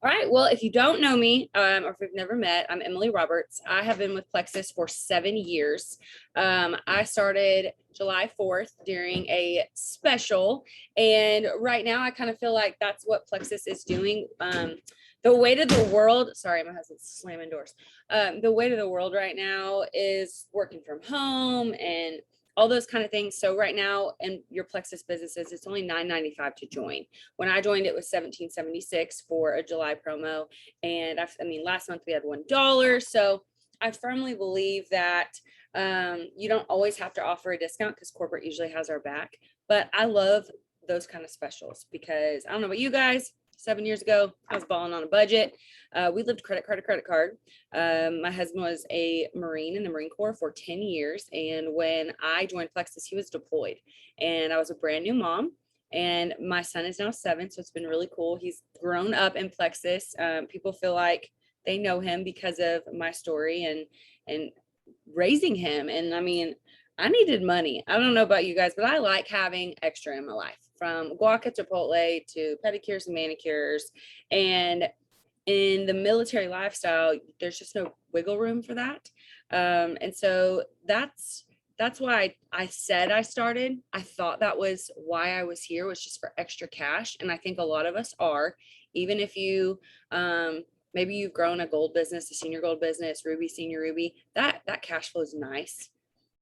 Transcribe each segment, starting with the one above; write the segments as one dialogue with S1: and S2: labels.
S1: All right. Well, if you don't know me, or if we've never met, I'm Emily Roberts. I have been with Plexus for 7 years. I started July 4th during a special, and right now I kind of feel like that's what Plexus is doing. The weight of the world, sorry, my husband's slamming doors. The weight of the world right now is working from home and all those kind of things. So right now in your Plexus businesses, it's only $9.95 to join. When I joined, it was $17.76 for a July promo. And last month we had $1. So I firmly believe that you don't always have to offer a discount because corporate usually has our back. But I love those kind of specials because I don't know about you guys. 7 years ago, I was balling on a budget. We lived credit card to credit card. My husband was a Marine in the Marine Corps for 10 years. And when I joined Plexus, he was deployed. And I was a brand new mom. And my son is now 7. So it's been really cool. He's grown up in Plexus. People feel like they know him because of my story and raising him. And I needed money. I don't know about you guys, but I like having extra in my life, from guac at Chipotle to pedicures and manicures. And in the military lifestyle, there's just no wiggle room for that. And so that's why I said I started. I thought that was why I was here, was just for extra cash. And I think a lot of us are, even if you maybe you've grown a gold business, a senior gold business, Ruby, senior Ruby, that cash flow is nice.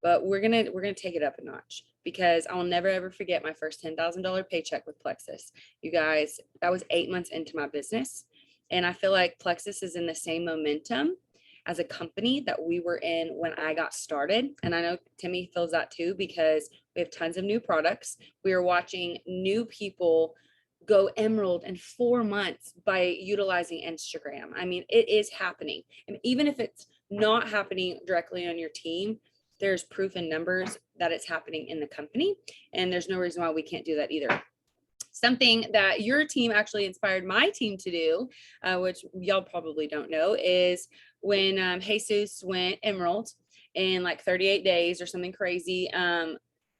S1: But we're gonna take it up a notch, because I'll never ever forget my first $10,000 paycheck with Plexus. You guys, that was 8 months into my business. And I feel like Plexus is in the same momentum as a company that we were in when I got started. And I know Timmy feels that too, because we have tons of new products. We are watching new people go emerald in 4 months by utilizing Instagram. It is happening. And even if it's not happening directly on your team, there's proof and numbers that it's happening in the company. And there's no reason why we can't do that either. Something that your team actually inspired my team to do, which y'all probably don't know, is when Jesus went emerald in like 38 days or something crazy.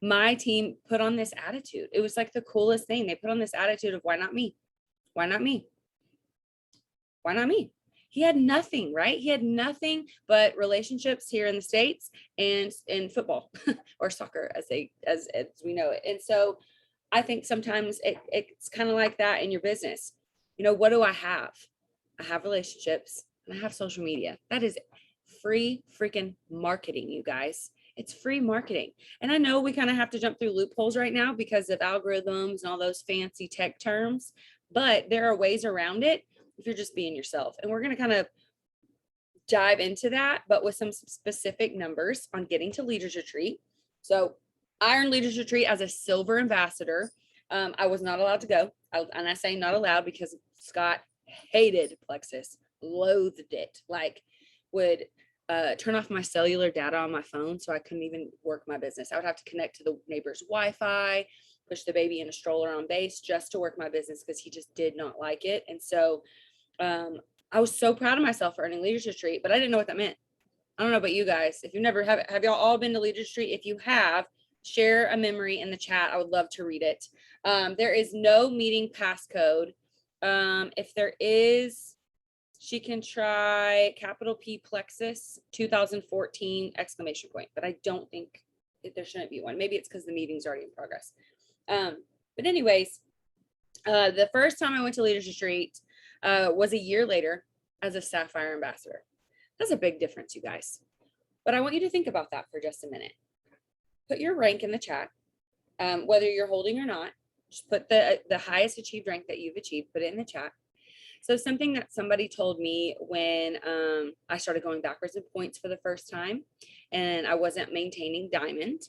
S1: My team put on this attitude. It was like the coolest thing. They put on this attitude of, why not me? Why not me? Why not me? He had nothing, right? He had nothing but relationships here in the States and in football or soccer, as we know it. And so I think sometimes it's kind of like that in your business. What do I have? I have relationships and I have social media. That is free freaking marketing, you guys. It's free marketing. And I know we kind of have to jump through loopholes right now because of algorithms and all those fancy tech terms, but there are ways around it if you're just being yourself. And we're going to kind of dive into that, but with some specific numbers on getting to Leaders Retreat. So I earned Leaders Retreat as a silver ambassador. I was not allowed to go. And I say not allowed because Scott hated Plexus, loathed it, like would turn off my cellular data on my phone so I couldn't even work my business. I would have to connect to the neighbor's Wi-Fi, push the baby in a stroller on base just to work my business because he just did not like it. And so I was so proud of myself for earning Leaders Retreat, but I didn't know what that meant. I don't know about you guys. If you never have y'all all been to Leaders Retreat? If you have, share a memory in the chat. I would love to read it. There is no meeting passcode. If there is, she can try capital P Plexus 2014 ! But I don't think there shouldn't be one. Maybe it's because the meeting's already in progress. But anyways, the first time I went to Leaders Retreat was a year later as a Sapphire ambassador. That's a big difference, you guys. But I want you to think about that for just a minute. Put your rank in the chat, whether you're holding or not. Just put the highest achieved rank that you've achieved, put it in the chat. So something that somebody told me when I started going backwards in points for the first time and I wasn't maintaining Diamond,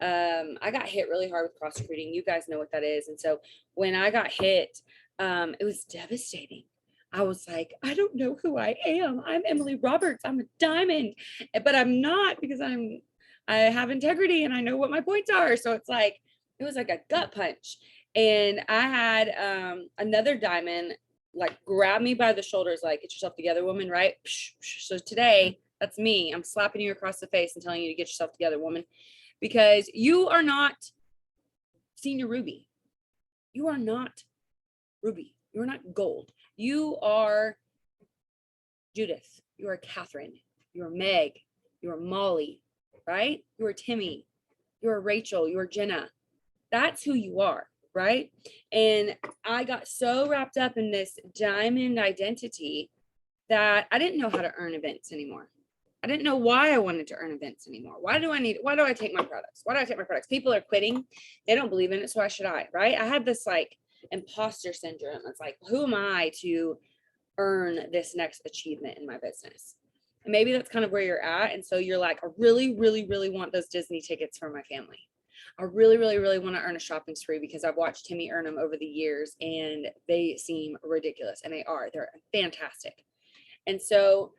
S1: I got hit really hard with cross recruiting. You guys know what that is. And so when I got hit, it was devastating. I was like, I don't know who I am. I'm Emily Roberts. I'm a diamond, but I'm not, because I have integrity and I know what my points are. So it was like a gut punch. And I had another diamond like grab me by the shoulders, like, get yourself together, woman, right? So today, that's me. I'm slapping you across the face and telling you to get yourself together, woman, because you are not senior Ruby. You are not Ruby. You're not gold. You are Judith. You are Catherine. You are Meg. You are Molly, right? You are Timmy. You are Rachel. You are Jenna. That's who you are, right? And I got so wrapped up in this diamond identity that I didn't know how to earn events anymore. I didn't know why I wanted to earn events anymore. Why do I take my products? Why do I take my products? People are quitting. They don't believe in it. So why should I, right? I had this like imposter syndrome. It's like, who am I to earn this next achievement in my business? And maybe that's kind of where you're at. And so you're like, I really, really, really want those Disney tickets for my family. I really, really, really want to earn a shopping spree because I've watched Timmy earn them over the years and they seem ridiculous, and they're fantastic. And so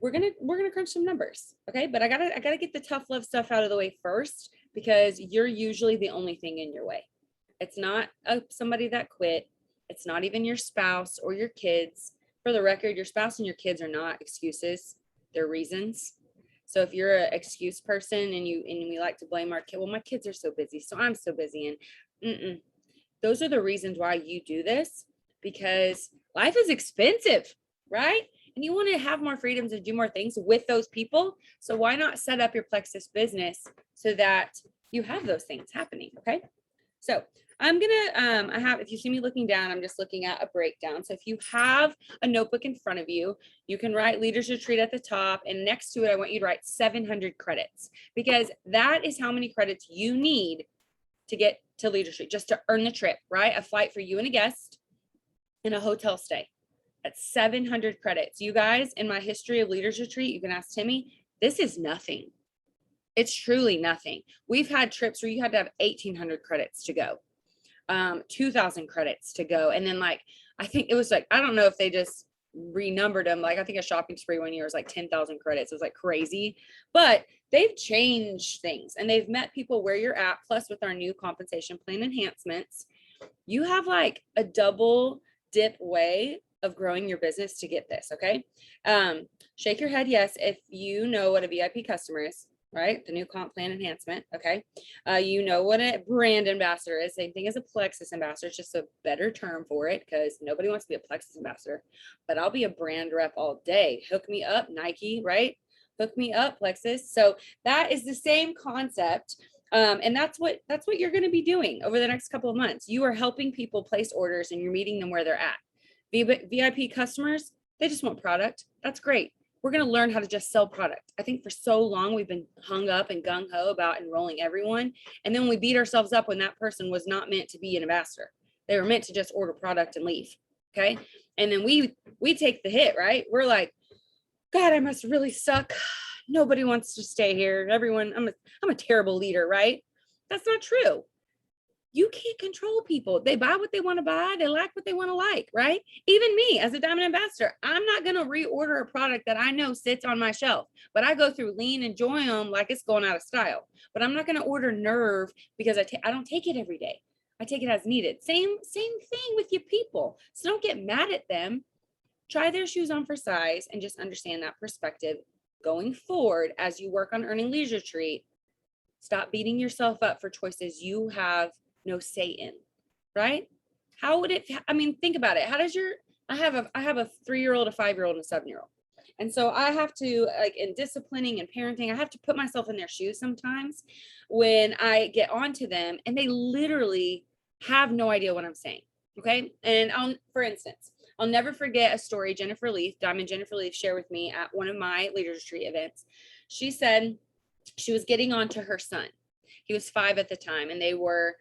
S1: we're gonna crunch some numbers, okay? But I gotta get the tough love stuff out of the way first, because you're usually the only thing in your way. It's not somebody that quit. It's not even your spouse or your kids. For the record, your spouse and your kids are not excuses; they're reasons. So if you're an excuse person and we like to blame our kid, well, my kids are so busy, so I'm so busy, and those are the reasons why you do this, because life is expensive, right? And you want to have more freedoms and do more things with those people. So why not set up your Plexus business so that you have those things happening? Okay. So I'm gonna, if you see me looking down, I'm just looking at a breakdown. So if you have a notebook in front of you, you can write Leaders Retreat at the top, and next to it, I want you to write 700 credits, because that is how many credits you need to get to Leaders Retreat, just to earn the trip, right? A flight for you and a guest and a hotel stay. That's 700 credits. You guys, in my history of Leaders Retreat, you can ask Timmy, this is nothing. It's truly nothing. We've had trips where you had to have 1,800 credits to go, 2,000 credits to go. And then like, I think it was like, I don't know if they just renumbered them. Like I think a shopping spree one year was like 10,000 credits. It was like crazy, but they've changed things and they've met people where you're at. Plus with our new compensation plan enhancements, you have like a double dip way of growing your business to get this. Okay. Shake your head. Yes. If you know what a VIP customer is, right? The new comp plan enhancement. Okay. You know what a brand ambassador is. Same thing as a Plexus ambassador. It's just a better term for it, because nobody wants to be a Plexus ambassador, but I'll be a brand rep all day. Hook me up, Nike, right? Hook me up, Plexus. So that is the same concept. And that's what you're going to be doing over the next couple of months. You are helping people place orders and you're meeting them where they're at. VIP customers, they just want product. That's great. We're going to learn how to just sell product. I think for so long we've been hung up and gung-ho about enrolling everyone. And then we beat ourselves up when that person was not meant to be an ambassador. They were meant to just order product and leave. Okay. And then we take the hit, right? We're like, God, I must really suck. Nobody wants to stay here. Everyone, I'm a terrible leader, right? That's not true. You can't control people. They buy what they want to buy. They like what they want to like, right? Even me as a Diamond ambassador, I'm not going to reorder a product that I know sits on my shelf, but I go through Lean and Joy like it's going out of style. But I'm not going to order Nerve because I don't take it every day. I take it as needed. Same thing with your people. So don't get mad at them. Try their shoes on for size and just understand that perspective going forward as you work on earning Leisure Retreat. Stop beating yourself up for choices you have no say in, right? How would it, I mean, think about it. How does I have a 3-year-old, a 5-year-old, and a 7-year-old. And so I have to, like, in disciplining and parenting, I have to put myself in their shoes sometimes when I get onto them and they literally have no idea what I'm saying. Okay. And for instance, I'll never forget a story Jennifer Leaf, Diamond Jennifer Leaf, shared with me at one of my Leaders Retreat events. She said she was getting on to her son. He was 5 at the time, and they were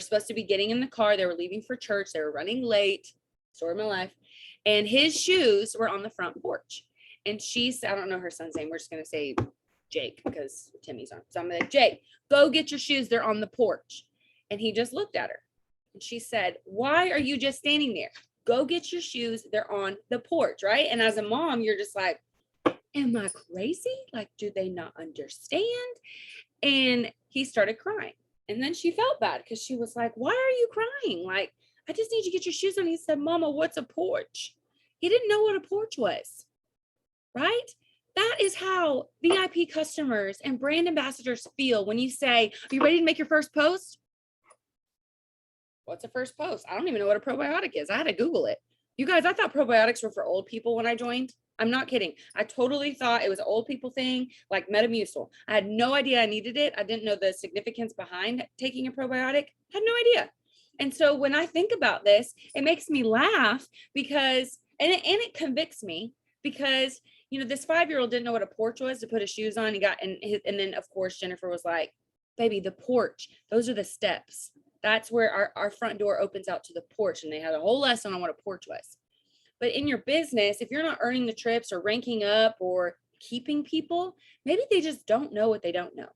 S1: supposed to be getting in the car. They were leaving for church. They were running late. Story of my life. And his shoes were on the front porch. And she said, I don't know her son's name. We're just going to say Jake because Timmy's on. So I'm like, Jake, go get your shoes. They're on the porch. And he just looked at her. And she said, why are you just standing there? Go get your shoes. They're on the porch, right? And as a mom, you're just like, am I crazy? Like, do they not understand? And he started crying. And then she felt bad because she was like, why are you crying? Like, I just need you to get your shoes on. He said, Mama, what's a porch? He didn't know what a porch was, right? That is how VIP customers and brand ambassadors feel when you say, are you ready to make your first post? What's the first post? I don't even know what a probiotic is. I had to Google it. You guys, I thought probiotics were for old people when I joined. I'm not kidding. I totally thought it was an old people thing, like Metamucil. I had no idea I needed it. I didn't know the significance behind taking a probiotic. I had no idea. And so when I think about this, it makes me laugh because, and it convicts me because, you know, this 5-year-old didn't know what a porch was to put his shoes on. And then of course, Jennifer was like, baby, the porch, those are the steps. That's where our front door opens out to the porch. And they had a whole lesson on what a porch was. But in your business, if you're not earning the trips or ranking up or keeping people, maybe they just don't know what they don't know.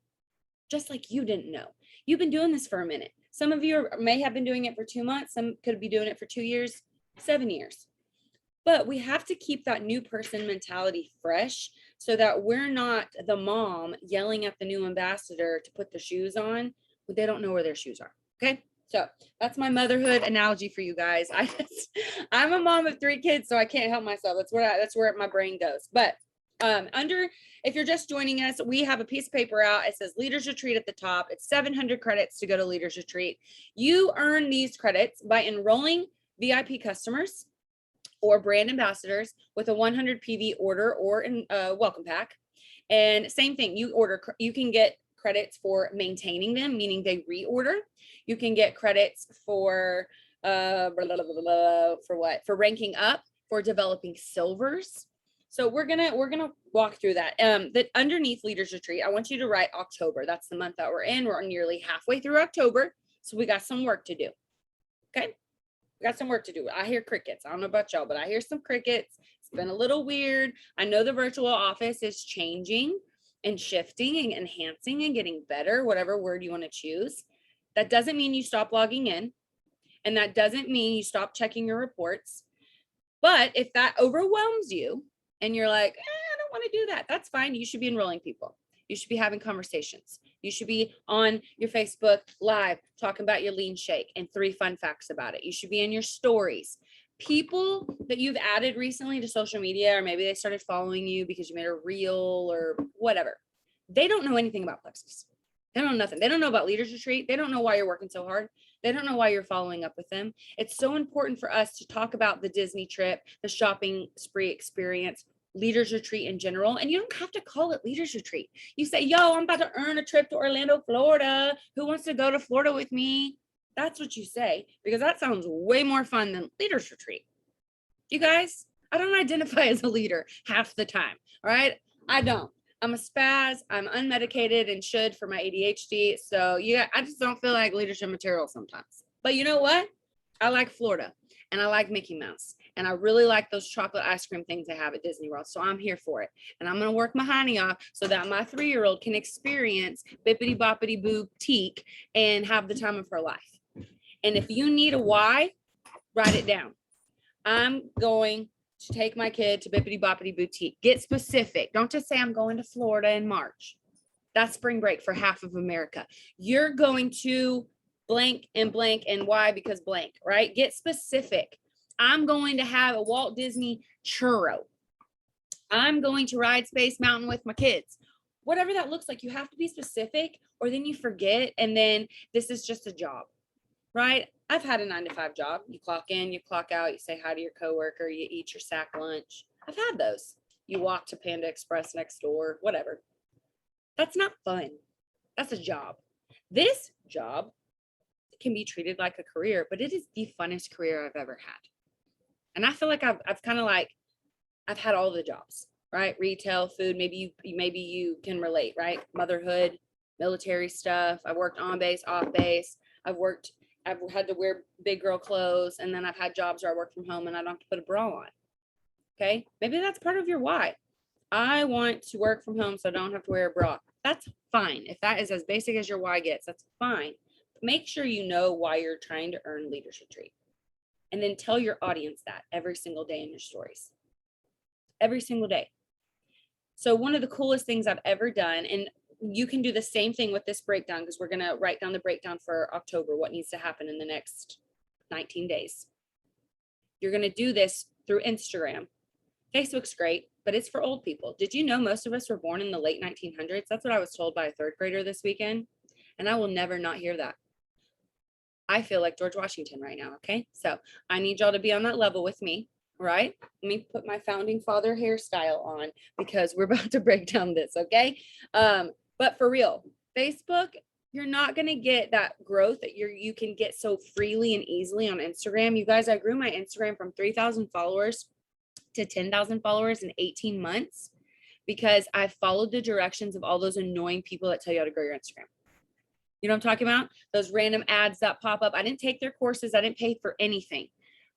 S1: Just like you didn't know. You've been doing this for a minute. Some of you may have been doing it for 2 months. Some could be doing it for 2 years, 7 years. But we have to keep that new person mentality fresh so that we're not the mom yelling at the new ambassador to put the shoes on, but they don't know where their shoes are. Okay. So that's my motherhood analogy for you guys. I'm a mom of 3 kids, so I can't help myself. That's where my brain goes. But if you're just joining us, we have a piece of paper out. It says Leaders Retreat at the top. It's 700 credits to go to Leaders Retreat. You earn these credits by enrolling VIP customers or brand ambassadors with a 100 PV order or in welcome pack. And same thing, you can get credits for maintaining them, meaning they reorder. You can get credits for for ranking up, for developing silvers. So we're gonna walk through that. That underneath Leaders Retreat, I want you to write October. That's the month that we're in. We're nearly halfway through October, so we got some work to do. Okay, we got some work to do. I hear crickets. I don't know about y'all, but I hear some crickets. It's been a little weird. I know the virtual office is changing and shifting and enhancing and getting better, whatever word you want to choose. That doesn't mean you stop logging in. And that doesn't mean you stop checking your reports. But if that overwhelms you and you're like, I don't want to do that, that's fine. You should be enrolling people. You should be having conversations. You should be on your Facebook Live talking about your lean shake and 3 fun facts about it. You should be in your stories. People that you've added recently to social media, or maybe they started following you because you made a reel or whatever, they don't know anything about Plexus. They don't know nothing. They don't know about Leaders Retreat. They don't know why you're working so hard. They don't know why you're following up with them. It's so important for us to talk about the Disney trip, the shopping spree experience, Leaders Retreat in general. And you don't have to call it Leaders Retreat. You say, yo, I'm about to earn a trip to Orlando, Florida. Who wants to go to Florida with me? That's what you say, because that sounds way more fun than Leaders Retreat. You guys, I don't identify as a leader half the time. All right. I don't. I'm a spaz. I'm unmedicated and should for my ADHD. So yeah, I just don't feel like leadership material sometimes. But you know what? I like Florida and I like Mickey Mouse. And I really like those chocolate ice cream things they have at Disney World. So I'm here for it. And I'm going to work my honey off so that my 3-year-old can experience Bippity Boppity Boutique and have the time of her life. And if you need a why, write it down. I'm going to take my kid to Bippity Boppity Boutique. Get specific. Don't just say I'm going to Florida in March. That's spring break for half of America. You're going to blank and why? Because blank, right? Get specific. I'm going to have a Walt Disney churro. I'm going to ride Space Mountain with my kids. Whatever that looks like, you have to be specific or then you forget. And then this is just a job, right? I've had a 9-to-5 job. You clock in, you clock out, you say hi to your coworker, you eat your sack lunch. I've had those. You walk to Panda Express next door, whatever. That's not fun. That's a job. This job can be treated like a career, but it is the funnest career I've ever had. And I feel like I've kind of like, I've had all the jobs, right? Retail, food, maybe you can relate, right? Motherhood, military stuff. I worked on base, off base. I've had to wear big girl clothes, and then I've had jobs where I work from home and I don't have to put a bra on. Okay. Maybe that's part of your why. I want to work from home so I don't have to wear a bra. That's fine. If that is as basic as your why gets, that's fine. Make sure you know why you're trying to earn Leaders Retreat. And then tell your audience that every single day in your stories. Every single day. So one of the coolest things I've ever done, and you can do the same thing with this breakdown, because we're going to write down the breakdown for October, what needs to happen in the next 19 days. You're going to do this through Instagram. Facebook's great, but it's for old people. Did you know most of us were born in the late 1900s? That's what I was told by a 3rd grader this weekend. And I will never not hear that. I feel like George Washington right now. Okay. So I need y'all to be on that level with me. Right. Let me put my founding father hairstyle on because we're about to break down this. Okay. But for real, Facebook, you're not going to get that growth that you can get so freely and easily on Instagram. You guys, I grew my Instagram from 3,000 followers to 10,000 followers in 18 months because I followed the directions of all those annoying people that tell you how to grow your Instagram. You know what I'm talking about? Those random ads that pop up. I didn't take their courses. I didn't pay for anything.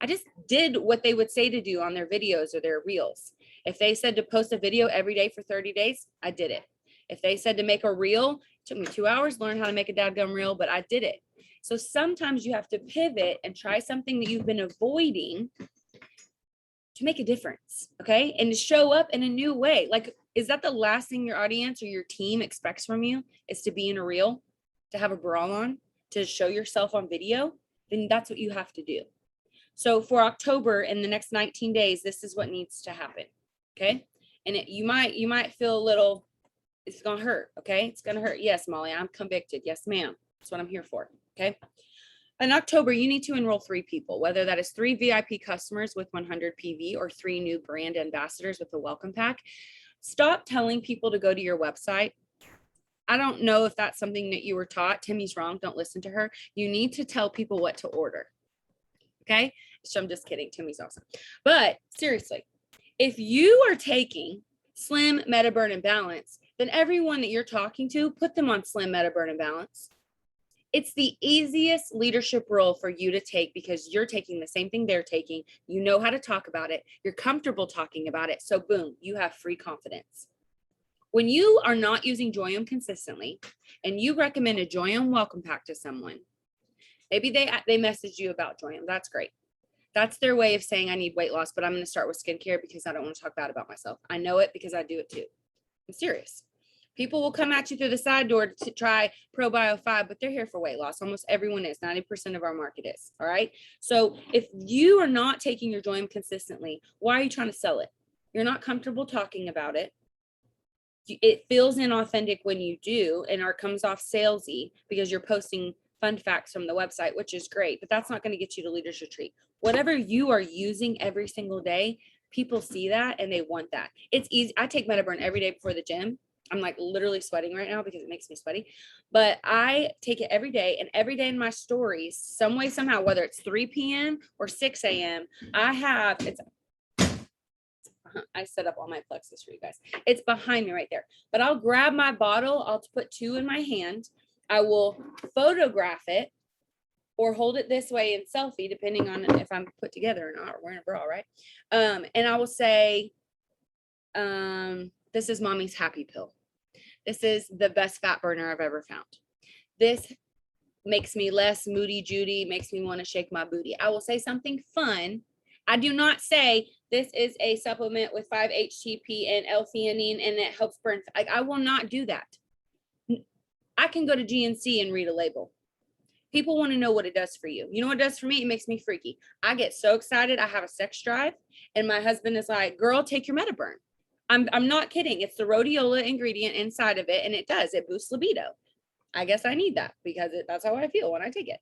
S1: I just did what they would say to do on their videos or their reels. If they said to post a video every day for 30 days, I did it. If they said to make a reel, it took me 2 hours, learn how to make a dadgum reel, but I did it. So sometimes you have to pivot and try something that you've been avoiding to make a difference, okay? And to show up in a new way. Like, is that the last thing your audience or your team expects from you, is to be in a reel, to have a bra on, to show yourself on video? Then that's what you have to do. So for October, in the next 19 days, this is what needs to happen, okay? And you might feel a little, it's gonna hurt, okay? It's gonna hurt. Yes, Molly, I'm convicted. Yes, ma'am. That's what I'm here for, okay? In October, you need to enroll 3 people, whether that is 3 VIP customers with 100 PV or 3 new brand ambassadors with a welcome pack. Stop telling people to go to your website. I don't know if that's something that you were taught. Timmy's wrong. Don't listen to her. You need to tell people what to order. Okay. So I'm just kidding. Timmy's awesome. But seriously, if you are taking Slim, Meta, Burn, and Balance, then everyone that you're talking to, put them on Slim, Meta, Burn, and Balance. It's the easiest leadership role for you to take because you're taking the same thing they're taking. You know how to talk about it. You're comfortable talking about it. So boom, you have free confidence. When you are not using Joyum consistently and you recommend a Joyum welcome pack to someone, maybe they message you about Joyum. That's great. That's their way of saying I need weight loss, but I'm going to start with skincare because I don't want to talk bad about myself. I know it because I do it too. I'm serious. People will come at you through the side door to try ProBio 5, but they're here for weight loss. Almost everyone is. 90% of our market is. All right. So if you are not taking your Joyum consistently, why are you trying to sell it? You're not comfortable talking about it. It feels inauthentic when you do, and it comes off salesy because you're posting fun facts from the website, which is great, but that's not going to get you to Leaders Retreat. Whatever you are using every single day, people see that and they want that. It's easy. I take MetaBurn every day before the gym. I'm like literally sweating right now because it makes me sweaty, but I take it every day, and every day in my stories, some way, somehow, whether it's 3 p.m. or 6 a.m., I set up all my plexus for you guys. It's behind me right there, but I'll grab my bottle. I'll put 2 in my hand. I will photograph it or hold it this way in selfie, depending on if I'm put together or not, or wearing a bra, right? And I will say, this is mommy's happy pill. This is the best fat burner I've ever found. This makes me less moody Judy, makes me want to shake my booty. I will say something fun. I do not say this is a supplement with 5-HTP and L-theanine and it helps burn. Like, I will not do that. I can go to GNC and read a label. People want to know what it does for you. You know what it does for me? It makes me freaky. I get so excited. I have a sex drive, and my husband is like, girl, take your MetaBurn. I'm not kidding. It's the rhodiola ingredient inside of it, and it boosts libido. I guess I need that because that's how I feel when I take it.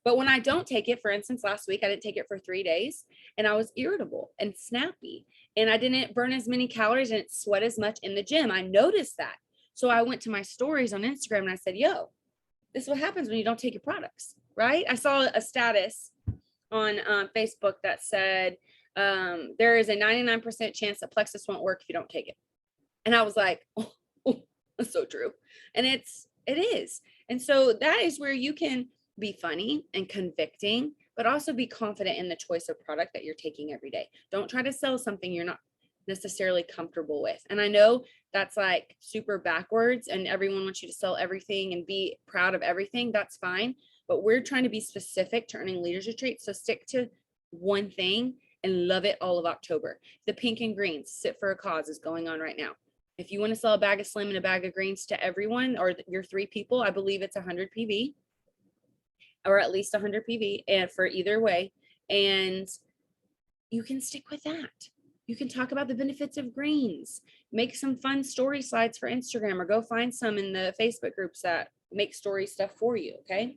S1: But when I don't take it, for instance, last week I didn't take it for 3 days, and I was irritable and snappy, and I didn't burn as many calories and didn't sweat as much in the gym. I noticed that. So I went to my stories on Instagram and I said, yo, this is what happens when you don't take your products, right? I saw a status on Facebook that said, there is a 99% chance that plexus won't work if you don't take it. And I was like, oh, that's so true. And it is. And so that is where you can be funny and convicting, but also be confident in the choice of product that you're taking every day. Don't try to sell something you're not necessarily comfortable with. And I know that's like super backwards and everyone wants you to sell everything and be proud of everything. That's fine. But we're trying to be specific to earning Leaders Retreat. So stick to one thing and love it all of October. The pink and greens, Sit for a Cause, is going on right now. If you want to sell a bag of Slim and a bag of greens to everyone or your 3 people, I believe it's 100 PV or at least 100 PV and for either way. And you can stick with that. You can talk about the benefits of greens, make some fun story slides for Instagram, or go find some in the Facebook groups that make story stuff for you. Okay.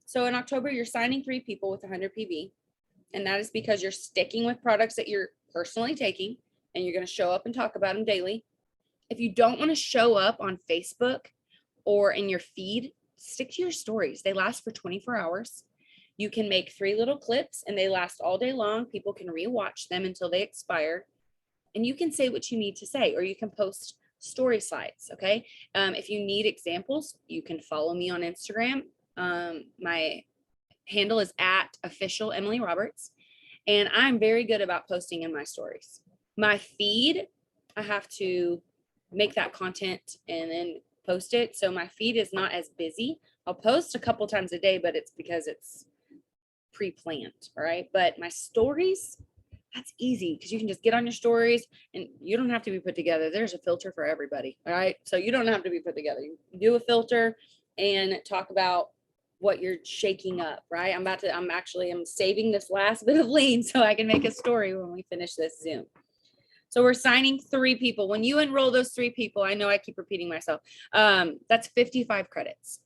S1: So in October, you're signing 3 people with 100 PV. And that is because you're sticking with products that you're personally taking and you're going to show up and talk about them daily. If you don't want to show up on Facebook or in your feed, stick to your stories. They last for 24 hours. You can make 3 little clips and they last all day long. People can rewatch them until they expire. And you can say what you need to say, or you can post story slides. Okay. If you need examples, you can follow me on Instagram. My handle is at official Emily Roberts. And I'm very good about posting in my stories. My feed, I have to make that content and then post it. So my feed is not as busy. I'll post a couple times a day, but it's because it's pre-planned. All right. But my stories, that's easy because you can just get on your stories and you don't have to be put together. There's a filter for everybody. All right. So you don't have to be put together. You do a filter and talk about what you're shaking up, right? I'm saving this last bit of lean so I can make a story when we finish this Zoom. So we're signing 3 people. When you enroll those 3 people, I know I keep repeating myself. That's 55 credits.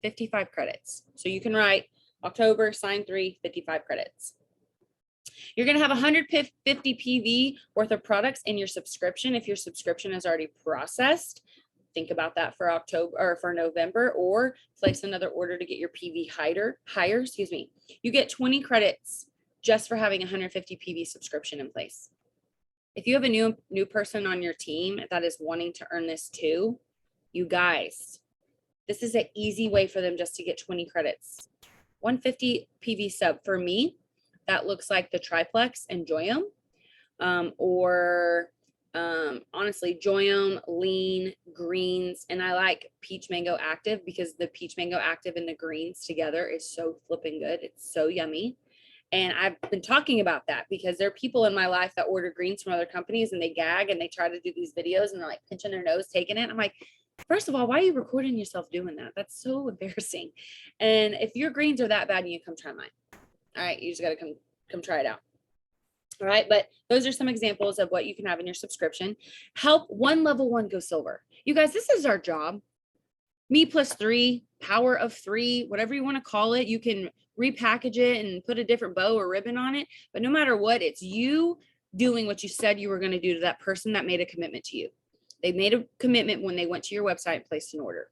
S1: 55 credits. So you can write October, sign 3, 55 credits. You're going to have 150 PV worth of products in your subscription. If your subscription is already processed, think about that for October or for November, or place another order to get your PV higher, You get 20 credits just for having 150 PV subscription in place. If you have a new person on your team that is wanting to earn this too, you guys, this is an easy way for them just to get 20 credits. 150 PV sub for me, that looks like the triplex and Joyum, honestly, Joyum, lean, greens, and I like peach mango active because the peach mango active and the greens together is so flipping good. It's so yummy. And I've been talking about that because there are people in my life that order greens from other companies and they gag and they try to do these videos and they're like pinching their nose, taking it. I'm like, first of all, why are you recording yourself doing that? That's so embarrassing. And if your greens are that bad, you come try mine. All right, you just got to come try it out. All right, but those are some examples of what you can have in your subscription. Help one level 1 go silver. You guys, this is our job. Me plus 3, power of 3, whatever you want to call it. You can repackage it and put a different bow or ribbon on it. But no matter what, it's you doing what you said you were going to do to that person that made a commitment to you. They made a commitment when they went to your website and placed an order.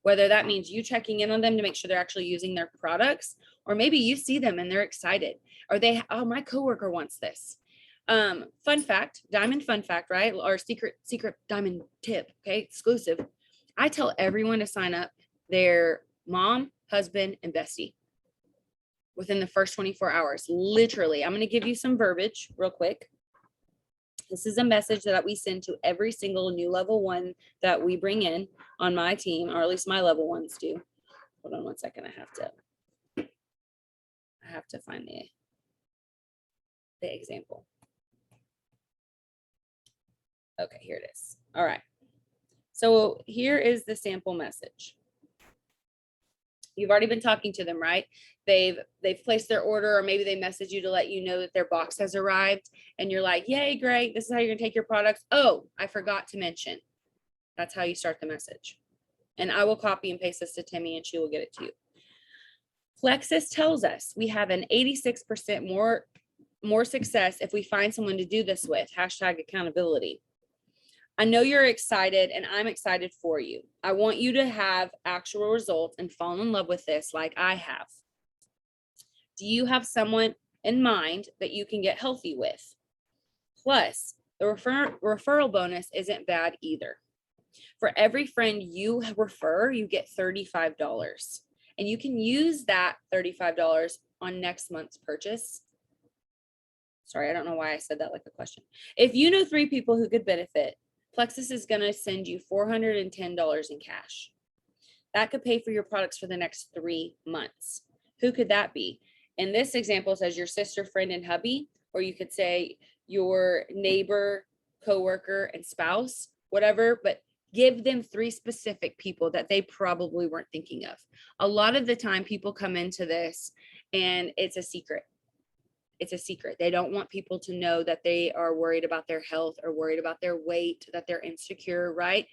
S1: Whether that means you checking in on them to make sure they're actually using their products, or maybe you see them and they're excited, or oh, my coworker wants this. Fun fact, diamond fun fact, right? Or secret diamond tip, okay, exclusive. I tell everyone to sign up their mom, husband, and bestie within the first 24 hours. Literally, I'm going to give you some verbiage real quick. This is a message that we send to every single new level 1 that we bring in on my team, or at least my level 1s do. Hold on one second. I have to find the example. Okay, here it is. All right. So here is the sample message. You've already been talking to them, right? They've placed their order, or maybe they message you to let you know that their box has arrived and you're like, yay, great. This is how you're gonna take your products. Oh, I forgot to mention. That's how you start the message. And I will copy and paste this to Timmy and she will get it to you. Plexus tells us we have an 86% more success if we find someone to do this with, #accountability. I know you're excited and I'm excited for you. I want you to have actual results and fall in love with this like I have. Do you have someone in mind that you can get healthy with? Plus, the referral bonus isn't bad either. For every friend you refer, you get $35. And you can use that $35 on next month's purchase. Sorry, I don't know why I said that like a question. If you know 3 people who could benefit, Plexus is going to send you $410 in cash. That could pay for your products for the next 3 months. Who could that be? In this example, it says your sister, friend, and hubby, or you could say your neighbor, coworker, and spouse, whatever, but give them 3 specific people that they probably weren't thinking of. A lot of the time people come into this and it's a secret. It's a secret. They don't want people to know that they are worried about their health or worried about their weight, that they're insecure, right?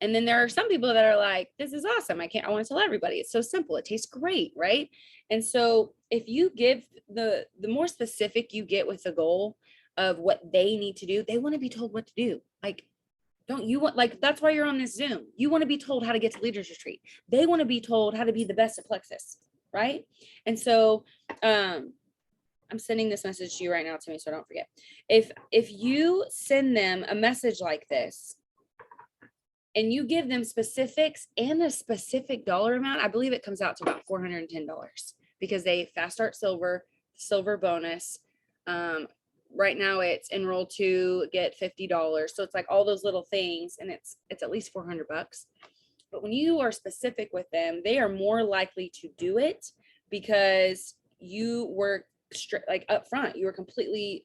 S1: And then there are some people that are like, this is awesome. I want to tell everybody. It's so simple. It tastes great, right? And so if you give the more specific you get with the goal of what they need to do, they want to be told what to do. Like, don't you want, like, that's why you're on this Zoom. You want to be told how to get to Leaders Retreat. They want to be told how to be the best at Plexus, right? And so I'm sending this message to you right now, Timmy, so I don't forget. If you send them a message like this, and you give them specifics and a specific dollar amount, I believe it comes out to about $410 because they fast start silver bonus. Right now it's enroll to get $50. So it's like all those little things, and it's at least $400. But when you are specific with them, they are more likely to do it because you were like upfront. You were completely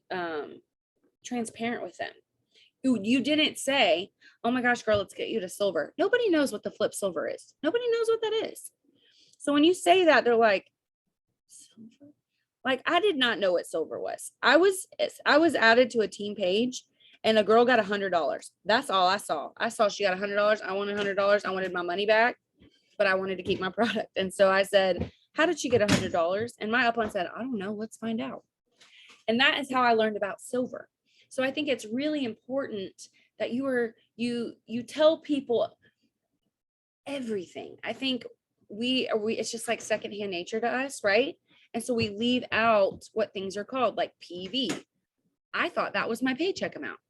S1: transparent with them. You didn't say, oh my gosh, girl, let's get you to silver. Nobody knows what the flip silver is. Nobody knows what that is. So when you say that, they're like, silver? Like, I did not know what silver was. I was added to a team page and a girl got $100. That's all I saw. I saw she got $100. I wanted $100. I wanted my money back, but I wanted to keep my product. And so I said, how did she get $100? And my upline said, I don't know. Let's find out. And that is how I learned about silver. So I think it's really important that you tell people everything. I think we it's just like secondhand nature to us, right? And so we leave out what things are called, like PV. I thought that was my paycheck amount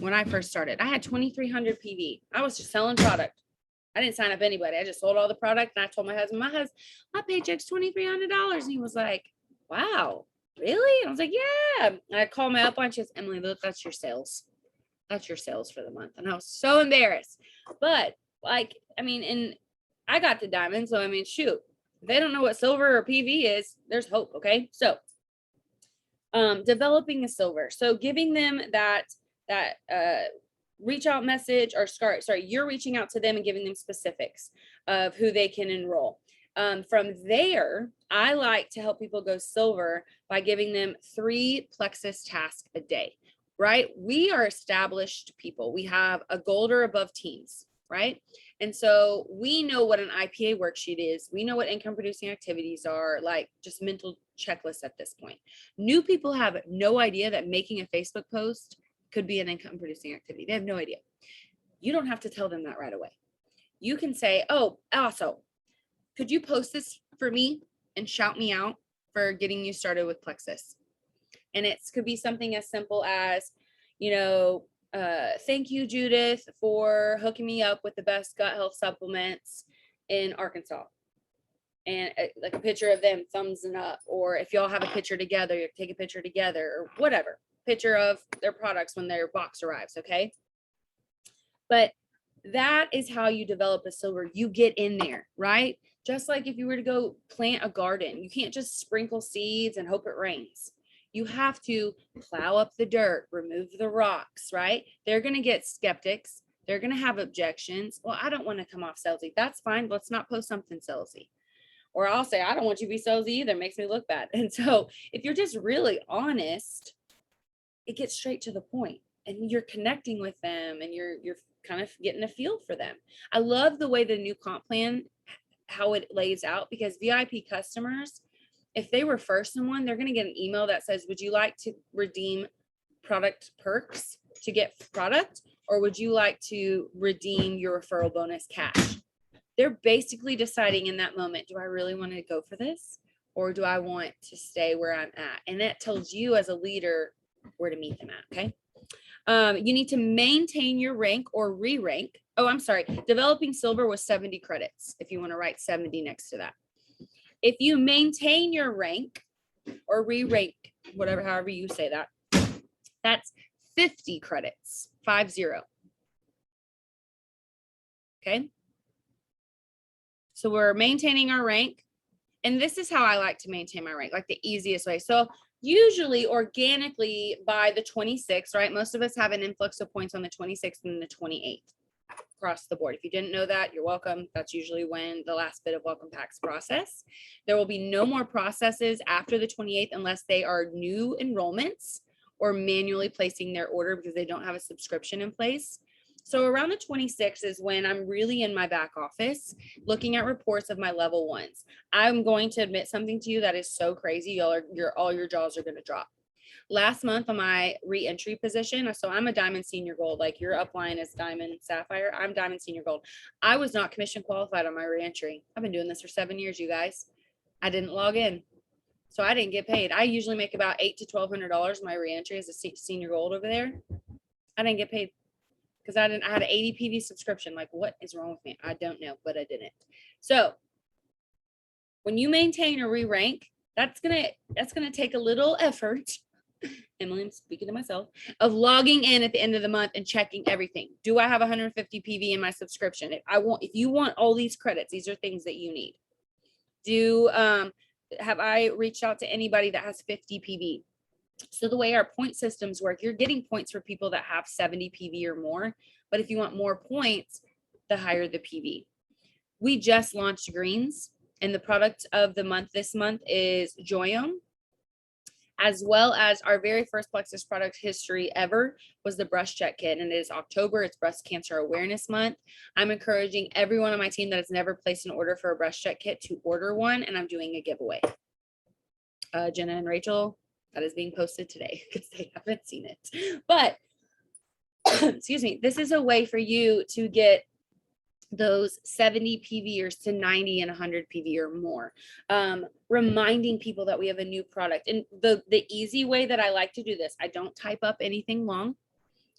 S1: when I first started. I had 2,300 PV. I was just selling product. I didn't sign up anybody. I just sold all the product, and I told my husband, my paycheck's $2,300. And he was like, wow. Really? And I was like, yeah. And I called my upline. She goes, Emily, look, that's your sales. That's your sales for the month. And I was so embarrassed. But like, I mean, and I got to Diamond. So, I mean, shoot, if they don't know what silver or PV is, there's hope. Okay. So developing a silver. So giving them that reach out message, or sorry, you're reaching out to them and giving them specifics of who they can enroll. From there, I like to help people go silver by giving them 3 Plexus tasks a day, right? We are established people. We have a gold or above teams, right? And so we know what an IPA worksheet is. We know what income producing activities are, like just mental checklists at this point. New people have no idea that making a Facebook post could be an income producing activity. They have no idea. You don't have to tell them that right away. You can say, oh, also, could you post this for me and shout me out for getting you started with Plexus? And it could be something as simple as, thank you, Judith, for hooking me up with the best gut health supplements in Arkansas. And like a picture of them thumbsing up, or if y'all have a picture together, you take a picture together, or whatever, picture of their products when their box arrives. Okay. But that is how you develop a silver. You get in there, right? Just like if you were to go plant a garden, you can't just sprinkle seeds and hope it rains. You have to plow up the dirt, remove the rocks, right? They're going to get skeptics. They're going to have objections. Well, I don't want to come off salesy. That's fine. Let's not post something salesy. Or I'll say, I don't want you to be salesy either. It makes me look bad. And so if you're just really honest, it gets straight to the point, and you're connecting with them, and you're kind of getting a feel for them. I love the way the new comp plan, how it lays out, because VIP customers, if they refer someone, they're going to get an email that says, would you like to redeem product perks to get product, or would you like to redeem your referral bonus cash? They're basically deciding in that moment, do I really want to go for this, or do I want to stay where I'm at? And that tells you as a leader where to meet them at. Okay. You need to maintain your rank or re-rank. Oh, I'm sorry. Developing silver was 70 credits. If you want to write 70 next to that. If you maintain your rank or re-rank, however you say that, that's 50 credits, 50. Okay. So we're maintaining our rank. And this is how I like to maintain my rank, like the easiest way. So usually organically by the 26th, right? Most of us have an influx of points on the 26th and the 28th across the board. If you didn't know that, you're welcome. That's usually when the last bit of welcome packs process. There will be no more processes after the 28th unless they are new enrollments or manually placing their order because they don't have a subscription in place. So around the 26th is when I'm really in my back office looking at reports of my level ones. I'm going to admit something to you that is so crazy. All your jaws are going to drop. Last month on my re-entry position, so I'm a Diamond Senior Gold, like your upline is Diamond Sapphire. I'm Diamond Senior Gold. I was not commission qualified on my re-entry. I've been doing this for 7 years, you guys. I didn't log in, so I didn't get paid. I usually make about $800 to $1,200 my re-entry as a senior gold over there. I didn't get paid because I had an 80 PV subscription. Like, what is wrong with me? I don't know, but I didn't. So when you maintain or re-rank, that's gonna take a little effort. Emily, I'm speaking to myself, of logging in at the end of the month and checking everything. Do I have 150 PV in my subscription? If you want all these credits, these are things that you need. Have I reached out to anybody that has 50 PV? So the way our point systems work, you're getting points for people that have 70 PV or more. But if you want more points, the higher the PV. We just launched greens, and the product of the month this month is Joyum, as well as our very first Plexus product history ever was the breast check kit. And it is October. It's Breast Cancer Awareness Month. I'm encouraging everyone on my team that has never placed an order for a breast check kit to order one, and I'm doing a giveaway. Jenna and Rachel, that is being posted today because they haven't seen it. But excuse me, this is a way for you to get those 70 PVers to 90 and 100 PV or more. Reminding people that we have a new product. And the easy way that I like to do this, I don't type up anything long.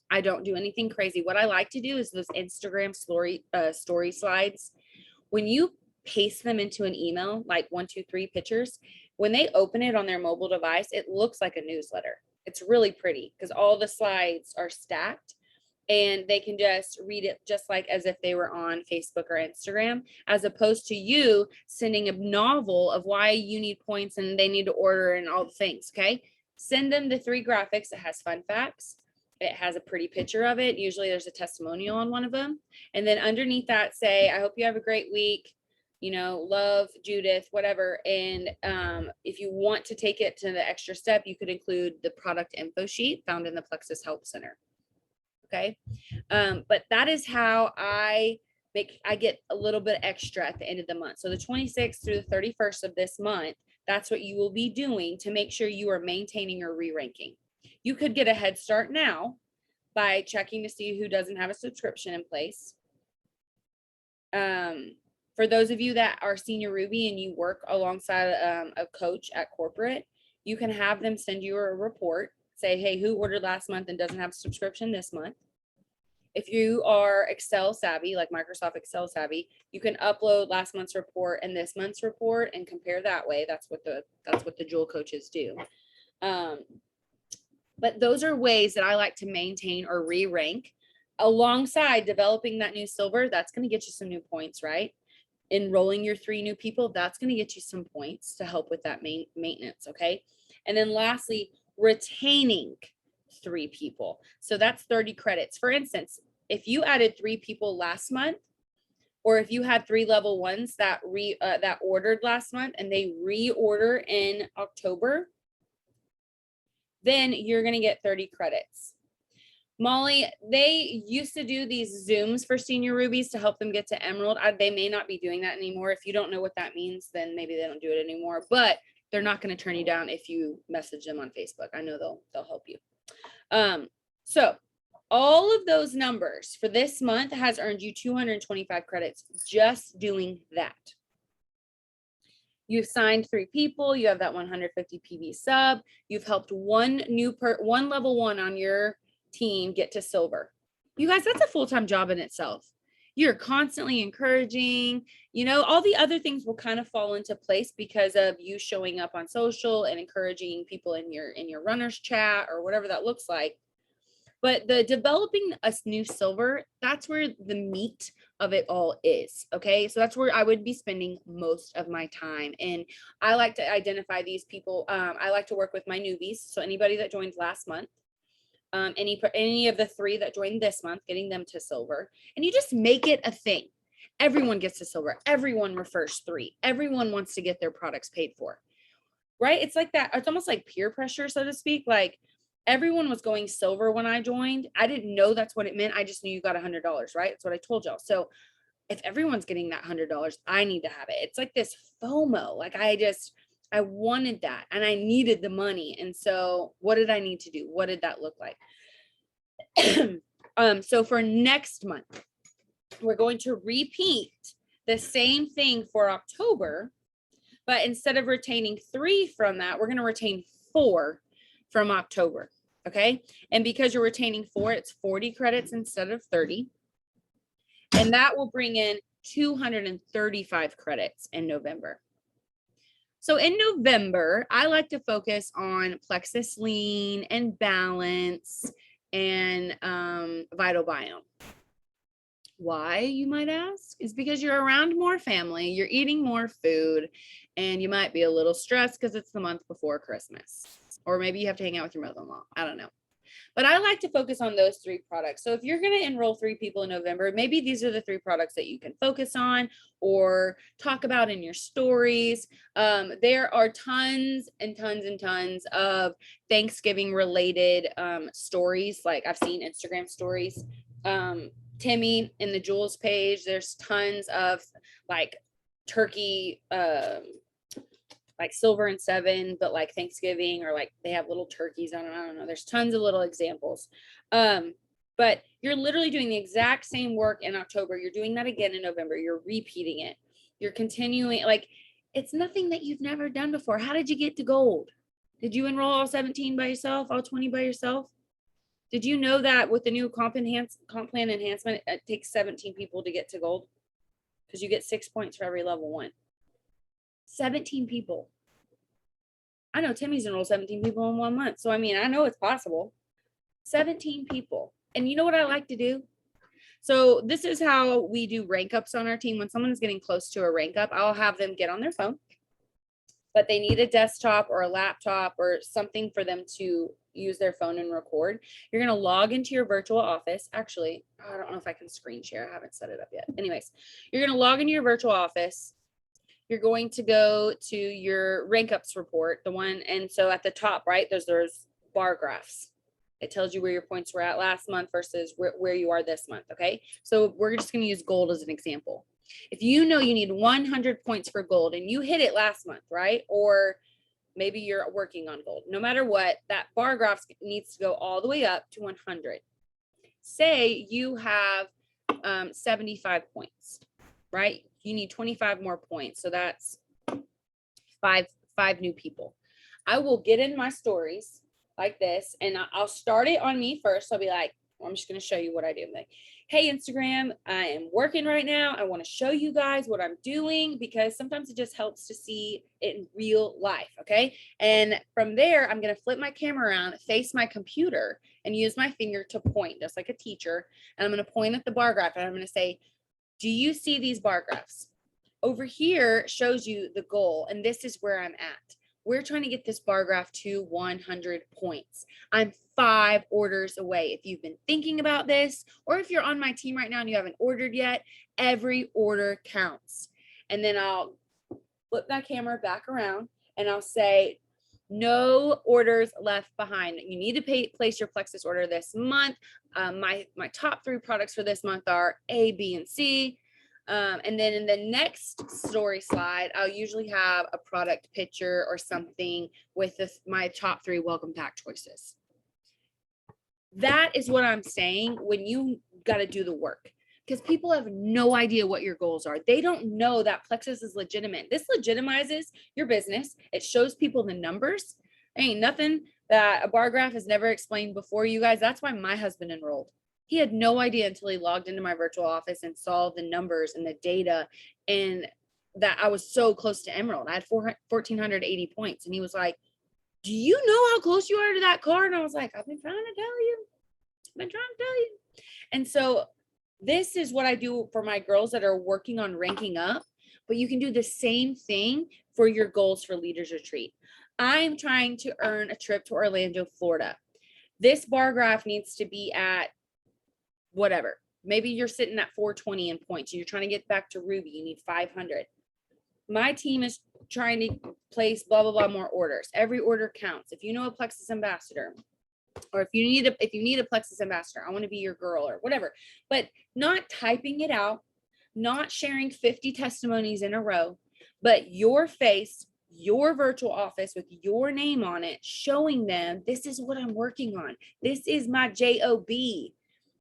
S1: I don't do anything crazy. What I like to do is those Instagram story slides. When you paste them into an email, like 1, 2, 3 pictures, when they open it on their mobile device, it looks like a newsletter. It's really pretty because all the slides are stacked. And they can just read it just like as if they were on Facebook or Instagram, as opposed to you sending a novel of why you need points and they need to order and all the things. Okay. Send them the 3 graphics. It has fun facts. It has a pretty picture of it. Usually there's a testimonial on one of them. And then underneath that, say, I hope you have a great week. You know, love Judith, whatever. And if you want to take it to the extra step, you could include the product info sheet found in the Plexus Help Center. Okay. But that is how I get a little bit extra at the end of the month. So the 26th through the 31st of this month, that's what you will be doing to make sure you are maintaining or re-ranking. You could get a head start now by checking to see who doesn't have a subscription in place. For those of you that are senior Ruby and you work alongside a coach at corporate, you can have them send you a report. Say, hey, who ordered last month and doesn't have a subscription this month? If you are Excel savvy, like Microsoft Excel savvy, you can upload last month's report and this month's report and compare that way. That's what the Jewel coaches do. But those are ways that I like to maintain or re-rank alongside developing that new silver. That's going to get you some new points, right? Enrolling your 3 new people, that's going to get you some points to help with that maintenance. Okay. And then lastly, retaining 3 people. So that's 30 credits. For instance, if you added 3 people last month, or if you had 3 level 1s that ordered last month and they reorder in October, then you're going to get 30 credits. Molly, they used to do these Zooms for senior rubies to help them get to Emerald. They may not be doing that anymore. If you don't know what that means, then maybe they don't do it anymore, but they're not going to turn you down if you message them on Facebook. I know they'll help you. So all of those numbers for this month has earned you 225 credits just doing that. You've signed 3 people. You have that 150 PV sub. You've helped one level 1 on your team get to silver. You guys, that's a full-time job in itself. You're constantly encouraging, all the other things will kind of fall into place because of you showing up on social and encouraging people in your runners chat or whatever that looks like. But the developing a new silver, that's where the meat of it all is. Okay. So that's where I would be spending most of my time. And I like to identify these people. I like to work with my newbies. So anybody that joined last month, any of the 3 that joined this month, getting them to silver, and you just make it a thing. Everyone gets to silver. Everyone refers 3. Everyone wants to get their products paid for, right? It's like that. It's almost like peer pressure, so to speak. Like everyone was going silver when I joined. I didn't know that's what it meant. I just knew you got $100, right? That's what I told y'all. So if everyone's getting that $100, I need to have it. It's like this FOMO. Like I wanted that and I needed the money. And so what did I need to do? What did that look like? So for next month, we're going to repeat the same thing for October, but instead of retaining 3 from that, we're going to retain 4 from October. Okay. And because you're retaining 4, it's 40 credits instead of 30. And that will bring in 235 credits in November. So in November, I like to focus on plexus lean and balance and vital biome. Why, you might ask, is because you're around more family, you're eating more food, and you might be a little stressed because it's the month before Christmas. Or maybe you have to hang out with your mother-in-law. I don't know. But I like to focus on those 3 products. So if you're going to enroll 3 people in November, maybe these are the 3 products that you can focus on or talk about in your stories. There are tons and tons and tons of Thanksgiving related stories. Like I've seen Instagram stories. Timmy in the Jules page, there's tons of like turkey, like silver and 7, but like Thanksgiving, or like they have little turkeys on them. I don't know. There's tons of little examples. But you're literally doing the exact same work in October. You're doing that again in November. You're repeating it. You're continuing. Like it's nothing that you've never done before. How did you get to gold? Did you enroll all 17 by yourself, all 20 by yourself? Did you know that with the new comp plan enhancement, it takes 17 people to get to gold? Because you get 6 points for every level 1. 17 people. I know Timmy's enrolled 17 people in 1 month. So, I mean, I know it's possible. 17 people. And you know what I like to do? So this is how we do rank ups on our team. When someone is getting close to a rank up, I'll have them get on their phone, but they need a desktop or a laptop or something for them to use their phone and record. You're going to log into your virtual office. Actually, I don't know if I can screen share. I haven't set it up yet. Anyways, you're going to log into your virtual office. You're going to go to your rank ups report, the one. And so at the top, right, there's bar graphs. It tells you where your points were at last month versus where you are this month. Okay. So we're just going to use gold as an example. If you know you need 100 points for gold and you hit it last month, right? Or maybe you're working on gold. No matter what, that bar graph needs to go all the way up to 100. Say you have 75 points, right? You need 25 more points. So that's five new people. I will get in my stories like this, and I'll start it on me first. I'll be like, I'm just going to show you what I do. I'm like, hey, Instagram, I am working right now. I want to show you guys what I'm doing, because sometimes it just helps to see it in real life. Okay. And from there, I'm going to flip my camera around, face my computer, and use my finger to point, just like a teacher. And I'm going to point at the bar graph, and I'm going to say, do you see these bar graphs? Over here shows you the goal, and this is where I'm at. We're trying to get this bar graph to 100 points. I'm 5 orders away. If you've been thinking about this, or if you're on my team right now and you haven't ordered yet, every order counts. And then I'll flip that camera back around and I'll say, no orders left behind. You need to place your Plexus order this month. My top 3 products for this month are A, B, and C. And then in the next story slide, I'll usually have a product picture or something with my top 3 welcome pack choices. That is what I'm saying when you got to do the work, because people have no idea what your goals are. They don't know that Plexus is legitimate. This legitimizes your business. It shows people the numbers. Ain't nothing that a bar graph has never explained before, you guys. That's why my husband enrolled. He had no idea until he logged into my virtual office and saw the numbers and the data, and that I was so close to Emerald. I had 1,480 points. And he was like, do you know how close you are to that car? And I was like, I've been trying to tell you. And so this is what I do for my girls that are working on ranking up, but you can do the same thing for your goals for Leaders Retreat. I'm trying to earn a trip to Orlando, Florida. This bar graph needs to be at whatever. Maybe you're sitting at 420 in points and you're trying to get back to Ruby. You need 500. My team is trying to place blah, blah, blah more orders. Every order counts. If you know a Plexus ambassador, Or if you need a Plexus ambassador, I want to be your girl or whatever, but not typing it out, not sharing 50 testimonies in a row, but your face, your virtual office with your name on it, showing them this is what I'm working on. This is my job.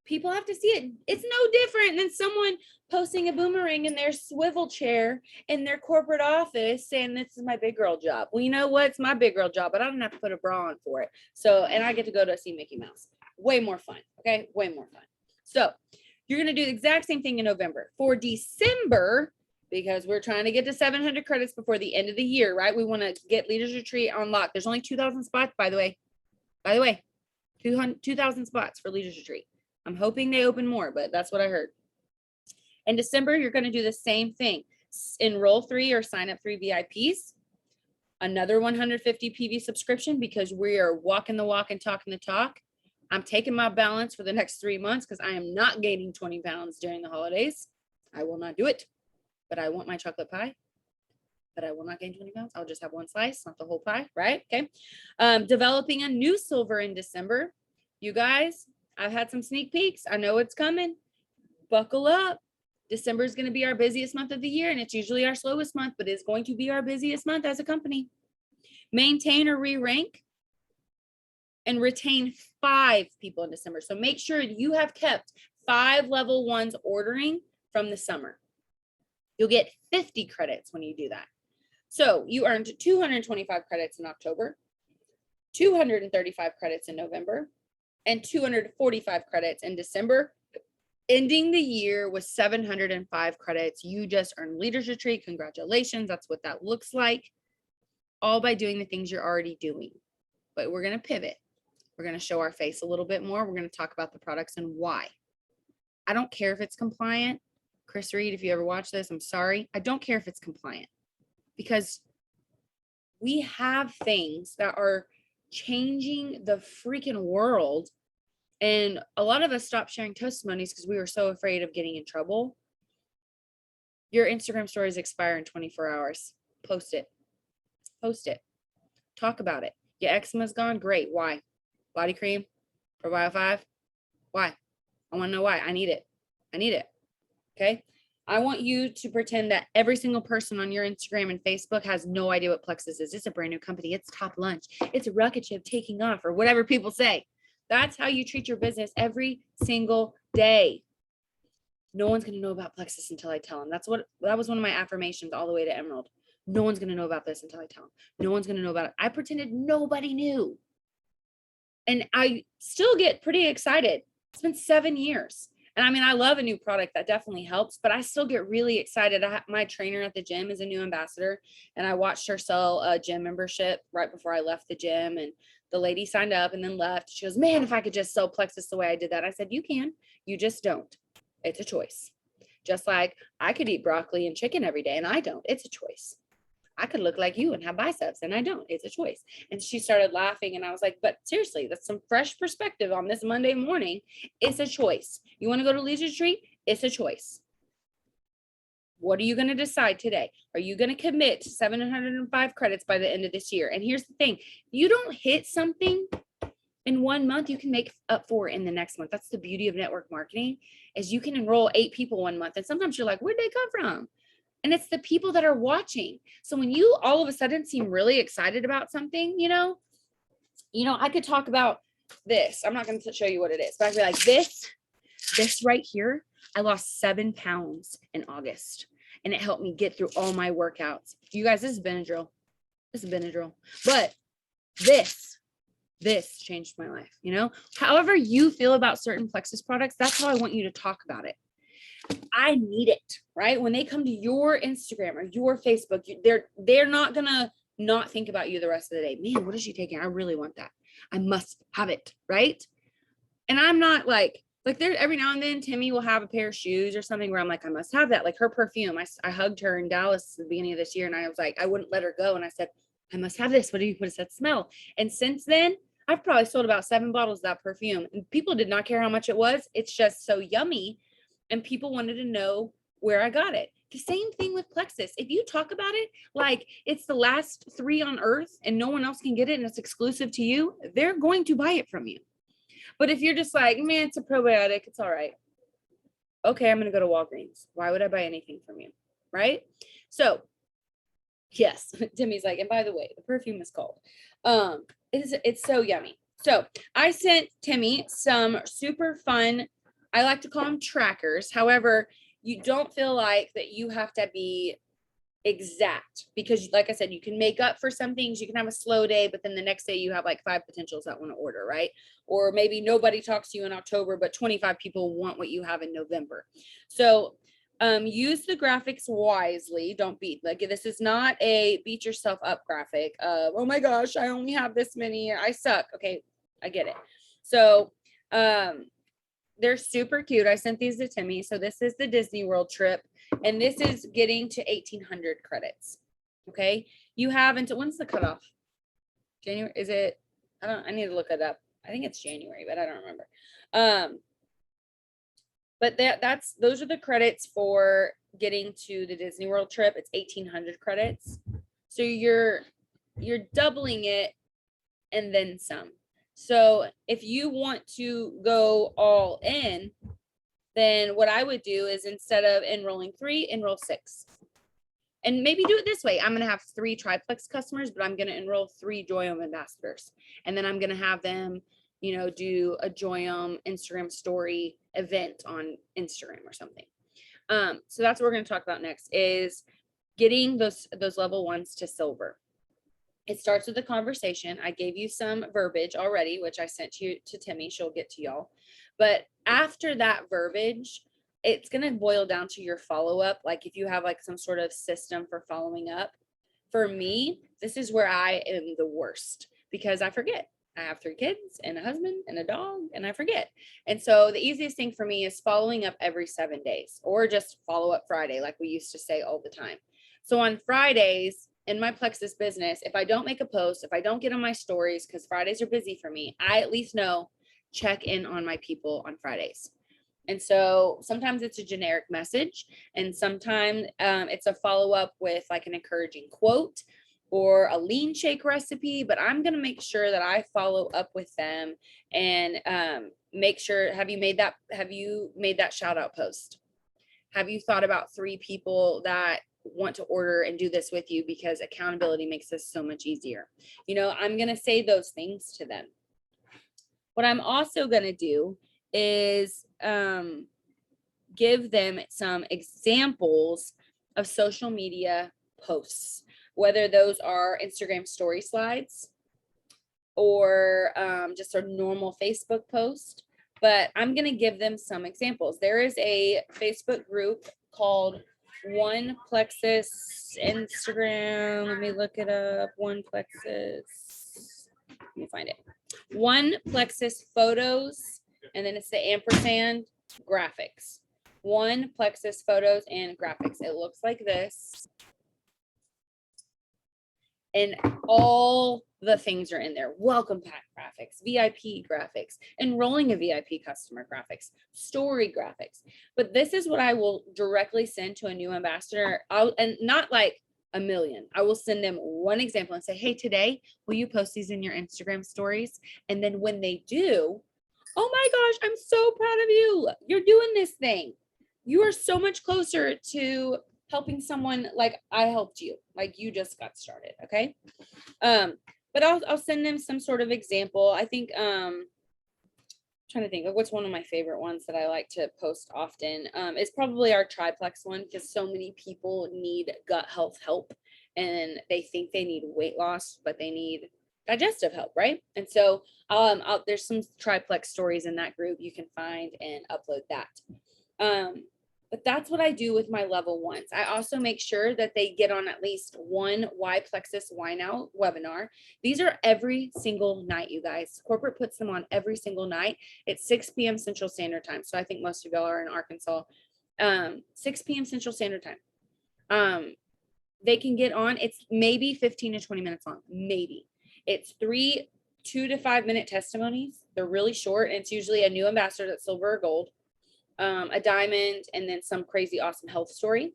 S1: People have to see it. It's no different than someone posting a boomerang in their swivel chair in their corporate office saying, this is my big girl job. Well, you know what? It's my big girl job, but I don't have to put a bra on for it. So, and I get to go to see Mickey Mouse. Way more fun. Okay. Way more fun. So you're going to do the exact same thing in November. For December, because we're trying to get to 700 credits before the end of the year, right? We want to get Leaders Retreat on lock. There's only 2,000 spots, by the way. 2,000 spots for Leaders Retreat. I'm hoping they open more, but that's what I heard. In December, you're going to do the same thing. Enroll 3 or sign up 3 VIPs. Another 150 PV subscription because we are walking the walk and talking the talk. I'm taking my balance for the next 3 months because I am not gaining 20 pounds during the holidays. I will not do it, but I want my chocolate pie. But I will not gain 20 pounds. I'll just have one slice, not the whole pie, right? Okay. Developing a new silver in December. You guys, I've had some sneak peeks. I know it's coming. Buckle up. December is going to be our busiest month of the year, and it's usually our slowest month, but it's going to be our busiest month as a company. Maintain or re-rank and retain 5 people in December. So make sure you have kept 5 level 1s ordering from the summer. You'll get 50 credits when you do that. So you earned 225 credits in October, 235 credits in November, and 245 credits in December, ending the year with 705 credits. You just earned Leaders Retreat. Congratulations. That's what that looks like. All by doing the things you're already doing. But we're going to pivot. We're going to show our face a little bit more. We're going to talk about the products and why. I don't care if it's compliant. Chris Reed, if you ever watch this, I'm sorry. I don't care if it's compliant because we have things that are changing the freaking world. And a lot of us stopped sharing testimonies because we were so afraid of getting in trouble. Your Instagram stories expire in 24 hours. Post it. Post it. Talk about it. Your eczema's gone? Great. Why? Body cream? Probio 5? Why? I want to know why. I need it. I need it. Okay. I want you to pretend that every single person on your Instagram and Facebook has no idea what Plexus is. It's a brand new company. It's top lunch. It's a rocket ship taking off or whatever people say. That's how you treat your business every single day. No one's going to know about Plexus until I tell them. That was one of my affirmations all the way to Emerald. No one's going to know about this until I tell them. No one's going to know about it. I pretended nobody knew. And I still get pretty excited. It's been 7 years. And I mean, I love a new product. That definitely helps, but I still get really excited. My trainer at the gym is a new ambassador, and I watched her sell a gym membership right before I left the gym. And the lady signed up and then left. She goes, man, if I could just sell Plexus the way I did that. I said, you can, you just don't. It's a choice. Just like I could eat broccoli and chicken every day and I don't. It's a choice. I could look like you and have biceps and I don't. It's a choice. And she started laughing and I was like, but seriously, that's some fresh perspective on this Monday morning. It's a choice. You want to go to Leisure Retreat? It's a choice. What are you going to decide today? Are you going to commit to 705 credits by the end of this year? And here's the thing. You don't hit something in 1 month, you can make up for in the next month. That's the beauty of network marketing, is you can enroll 8 people 1 month. And sometimes you're like, where'd they come from? And it's the people that are watching. So when you all of a sudden seem really excited about something, you know, I could talk about this. I'm not going to show you what it is, but I'd be like, this right here, I lost 7 pounds in August and it helped me get through all my workouts. You guys, this has been a drill. But this changed my life, you know, however you feel about certain Plexus products, that's how I want you to talk about it. I need it, right? When they come to your Instagram or your Facebook, they're not gonna not think about you the rest of the day. Man, what is she taking? I really want that. I must have it, right? And I'm not like there every now and then Timmy will have a pair of shoes or something where I'm like, I must have that. Like her perfume. I hugged her in Dallas at the beginning of this year and I was like, I wouldn't let her go. And I said, I must have this. What does that smell? And since then, I've probably sold about 7 bottles of that perfume and people did not care how much it was. It's just so yummy. And people wanted to know where I got it. The same thing with Plexus. If you talk about it like it's the last 3 on earth and no one else can get it and it's exclusive to you, they're going to buy it from you. But if you're just like, man, it's a probiotic, it's all right. Okay, I'm going to go to Walgreens. Why would I buy anything from you? Right? So, yes, Timmy's like, and by the way, the perfume is called. It's so yummy. So I sent Timmy some super fun, I like to call them trackers. However, you don't feel like that you have to be exact, because like I said, you can make up for some things. You can have a slow day, but then the next day you have like 5 potentials that want to order, right? Or maybe nobody talks to you in October, but 25 people want what you have in November. So use the graphics wisely. Don't beat, like, this is not a beat yourself up graphic of, oh my gosh, I only have this many, I suck. Okay, I get it. So they're super cute. I sent these to Timmy. So this is the Disney World trip, and this is getting to 1,800 credits. Okay, you have until, when's the cutoff? January? Is it? I need to look it up. I think it's January, but I don't remember. But those are the credits for getting to the Disney World trip. It's 1,800 credits. So you're doubling it and then some. So if you want to go all in, then what I would do is, instead of enrolling 3, enroll 6. And maybe do it this way. I'm going to have 3 triplex customers, but I'm going to enroll 3 Joyum ambassadors. And then I'm going to have them, do a Joyum Instagram story event on Instagram or something. So that's what we're going to talk about next, is getting those level 1s to silver. It starts with a conversation. I gave you some verbiage already, which I sent you to Timmy. She'll get to y'all. But after that verbiage, it's going to boil down to your follow-up. Like if you have like some sort of system for following up. For me, this is where I am the worst, because I forget. I have 3 kids and a husband and a dog, and I forget. And so the easiest thing for me is following up every 7 days, or just follow up Friday, like we used to say all the time. So on Fridays, in my Plexus business, if I don't make a post, if I don't get on my stories, because Fridays are busy for me, I at least know, check in on my people on Fridays. And so sometimes it's a generic message, and sometimes it's a follow-up with like an encouraging quote or a lean shake recipe. But I'm going to make sure that I follow up with them and make sure, have you made that shout out post? Have you thought about 3 people that want to order and do this with you? Because accountability makes this so much easier. I'm going to say those things to them. What I'm also going to do is give them some examples of social media posts, whether those are Instagram story slides or just a normal Facebook post. But I'm going to give them some examples. There is a Facebook group called One Plexus Instagram. Let me look it up. One Plexus. Let me find it. One Plexus photos, and then it's the ampersand graphics. One Plexus photos and graphics. It looks like this. And all the things are in there. Welcome pack graphics, VIP graphics, enrolling a VIP customer graphics, story graphics. But this is what I will directly send to a new ambassador. And not like a million. I will send them one example and say, hey, today, will you post these in your Instagram stories? And then when they do, oh my gosh, I'm so proud of you. You're doing this thing. You are so much closer to helping someone like I helped you, like you just got started. Okay. But I'll send them some sort of example. I think, trying to think of what's one of my favorite ones that I like to post often. Is probably our triplex one, because so many people need gut health help, and they think they need weight loss, but they need digestive help, right? And so there's some triplex stories in that group you can find and upload that. But that's what I do with my level 1s. I also make sure that they get on at least one Why Plexus Why Now webinar. These are every single night, you guys. Corporate puts them on every single night. It's 6 p.m. Central Standard Time. So I think most of y'all are in Arkansas. 6 p.m. Central Standard Time. They can get on. It's maybe 15 to 20 minutes long. Maybe. It's 2 to 5 minute testimonies. They're really short. And it's usually a new ambassador that's silver or gold, a diamond, and then some crazy awesome health story.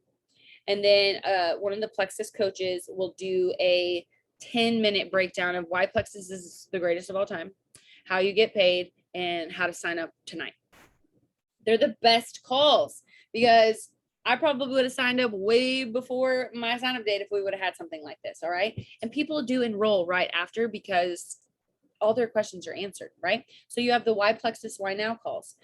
S1: And then one of the Plexus coaches will do a 10-minute breakdown of why Plexus is the greatest of all time, how you get paid, and how to sign up tonight. They're the best calls because I probably would have signed up way before my sign up date if we would have had something like this. All right. And people do enroll right after because all their questions are answered, right? So you have the why Plexus, why now calls.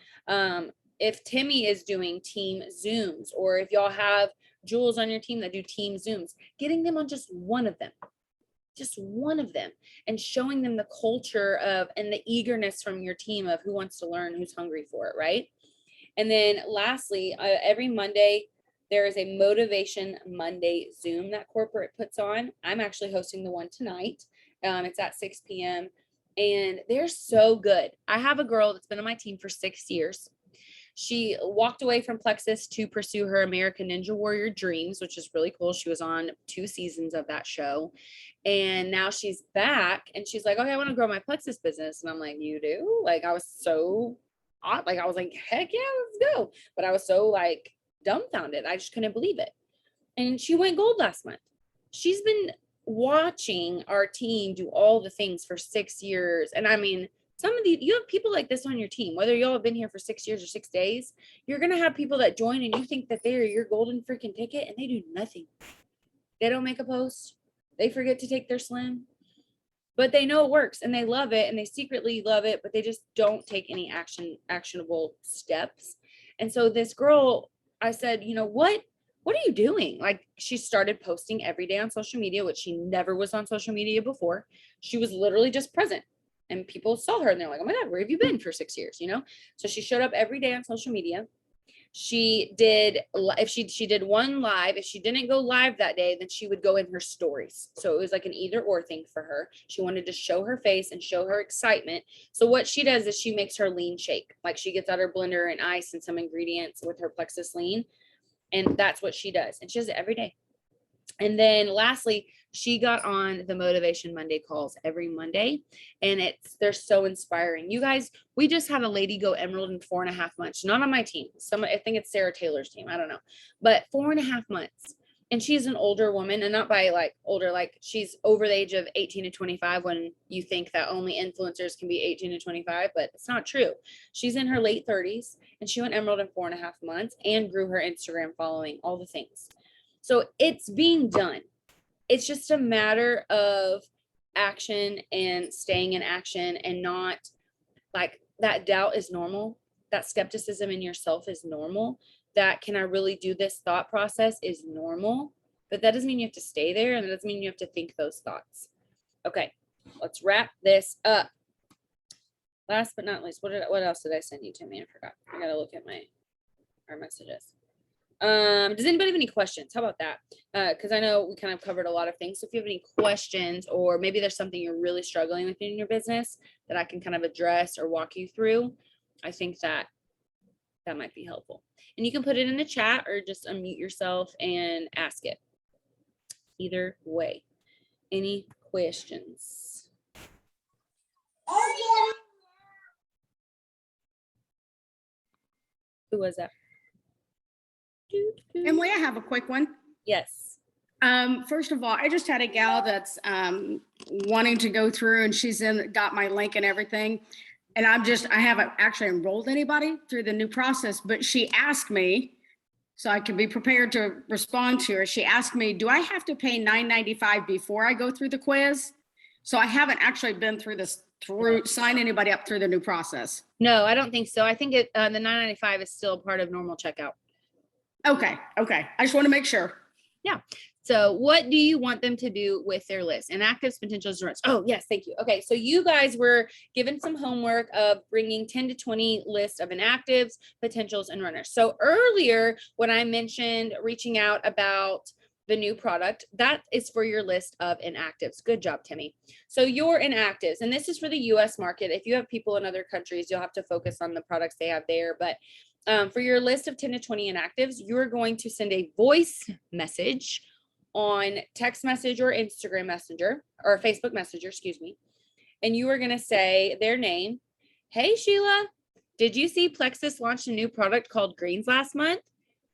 S1: If Timmy is doing team Zooms, or if y'all have Jules on your team that do team Zooms, getting them on just one of them, and showing them the culture of and the eagerness from your team of who wants to learn, who's hungry for it, right? And then lastly, every Monday, there is a Motivation Monday Zoom that corporate puts on. I'm actually hosting the one tonight. It's at 6 p.m. And they're so good. I have a girl that's been on my team for 6 years. She walked away from Plexus to pursue her American Ninja Warrior dreams, which is really cool. She was on 2 seasons of that show. And now she's back and she's like, okay, I want to grow my Plexus business. And I'm like, you do? Like, I was so odd. Like, I was like, heck yeah, let's go. But I was so like dumbfounded. I just couldn't believe it. And she went gold last month. She's been watching our team do all the things for 6 years. And I mean, some of you have people like this on your team, whether y'all have been here for 6 years or 6 days, you're going to have people that join and you think that they're your golden freaking ticket and they do nothing. They don't make a post. They forget to take their slim, but they know it works and they love it and they secretly love it, but they just don't take any actionable steps. And so this girl, I said, you know, what are you doing? Like, she started posting every day on social media, which she never was on social media before. She was literally just present. And people saw her and they're like, oh my God, where have you been for 6 years? You know? So she showed up every day on social media. She did, if she did one live, if she didn't go live that day, then she would go in her stories. So it was like an either or thing for her. She wanted to show her face and show her excitement. So what she does is she makes her lean shake. Like, she gets out her blender and ice and some ingredients with her Plexus lean. And that's what she does. And she does it every day. And then lastly, she got on the Motivation Monday calls every Monday, and they're so inspiring. You guys, we just had a lady go emerald in 4.5 months, not on my team. I think it's Sarah Taylor's team. I don't know, but 4.5 months. And she's an older woman, and not by like older, like she's over the age of 18 to 25 when you think that only influencers can be 18 to 25, but it's not true. She's in her late 30s and she went emerald in 4.5 months and grew her Instagram following, all the things. So it's being done. It's just a matter of action and staying in action, and not like that doubt is normal. That skepticism in yourself is normal. That can I really do this thought process is normal, but that doesn't mean you have to stay there. And that doesn't mean you have to think those thoughts. Okay, let's wrap this up. Last but not least, what else did I send you, Timmy? I forgot. I got to look at our messages. Does anybody have any questions? How about that? Because I know we kind of covered a lot of things. So if you have any questions, or maybe there's something you're really struggling with in your business that I can kind of address or walk you through, I think that might be helpful. And you can put it in the chat or just unmute yourself and ask it. Either way. Any questions? Who was that?
S2: Emily, I have a quick one.
S1: Yes.
S2: First of all, I just had a gal that's wanting to go through, and she's got my link and everything. And I haven't actually enrolled anybody through the new process, but she asked me, so I can be prepared to respond to her. She asked me, do I have to pay $9.95 before I go through the quiz? So I haven't actually been through this, sign anybody up through the new process.
S1: No, I don't think so. I think the $9.95 is still part of normal checkout.
S2: Okay. I just want to make sure.
S1: Yeah. So what do you want them to do with their list? Inactives, potentials, runs. Oh, yes. Thank you. Okay. So you guys were given some homework of bringing 10 to 20 lists of inactives, potentials, and runners. So earlier, when I mentioned reaching out about the new product, that is for your list of inactives. Good job, Timmy. So your inactives, and this is for the US market. If you have people in other countries, you'll have to focus on the products they have there. But for your list of 10 to 20 inactives, you're going to send a voice message on text message or Instagram Messenger or Facebook Messenger, excuse me. And you are going to say their name. Hey, Sheila, did you see Plexus launched a new product called Greens last month?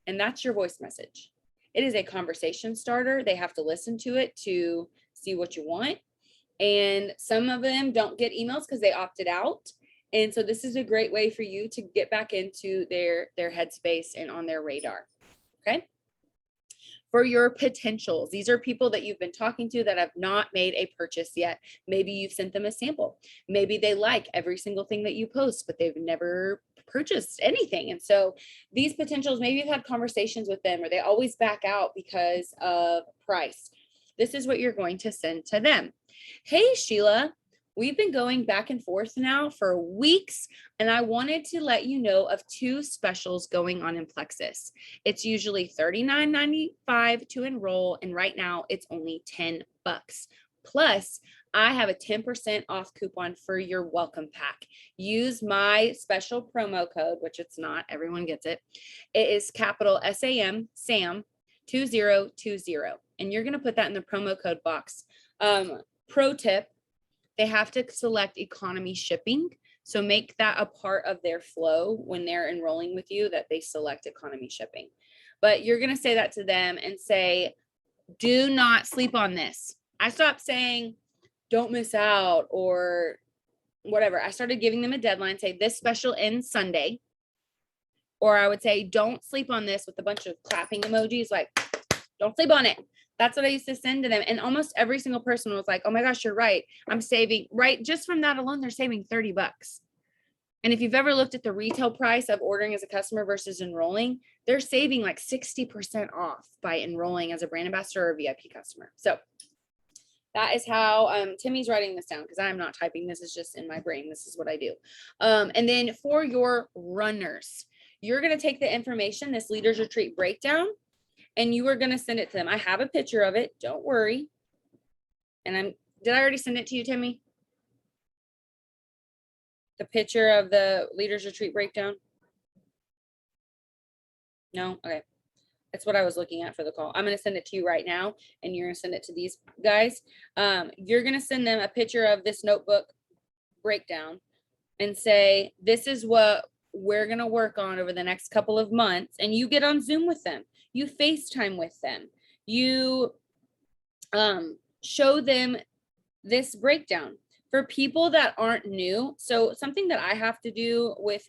S1: And that's your voice message. It is a conversation starter. They have to listen to it to see what you want. And some of them don't get emails because they opted out. And so this is a great way for you to get back into their headspace and on their radar. Okay. For your potentials, these are people that you've been talking to that have not made a purchase yet. Maybe you've sent them a sample. Maybe they like every single thing that you post, but they've never purchased anything. And so these potentials, maybe you've had conversations with them or they always back out because of price. This is what you're going to send to them. Hey, Sheila, we've been going back and forth now for weeks, and I wanted to let you know of 2 specials going on in Plexus. It's usually $39.95 to enroll, and right now it's only $10. Plus, I have a 10% off coupon for your welcome pack. Use my special promo code, which it's not, everyone gets it. It is capital SAM, SAM 2020, and you're going to put that in the promo code box. Pro tip, they have to select economy shipping. So make that a part of their flow when they're enrolling with you, that they select economy shipping. But you're going to say that to them and say, do not sleep on this. I stopped saying, don't miss out or whatever. I started giving them a deadline, say this special ends Sunday. Or I would say, don't sleep on this with a bunch of clapping emojis, like, don't sleep on it. That's what I used to send to them. And almost every single person was like, oh my gosh, you're right. I'm saving, right? Just from that alone, they're saving $30. And if you've ever looked at the retail price of ordering as a customer versus enrolling, they're saving like 60% off by enrolling as a brand ambassador or VIP customer. So that is how Timmy's writing this down because I'm not typing. This is just in my brain. This is what I do. And then for your runners, you're going to take the information, this leaders retreat breakdown, and you are going to send it to them. I have a picture of it. Don't worry. And did I already send it to you, Timmy? The picture of the leaders retreat breakdown? No? Okay. That's what I was looking at for the call. I'm going to send it to you right now, and you're going to send it to these guys. You're going to send them a picture of this notebook breakdown and say, this is what we're going to work on over the next couple of months. And you get on Zoom with them. You FaceTime with them. You show them this breakdown. For people that aren't new, so something that I have to do with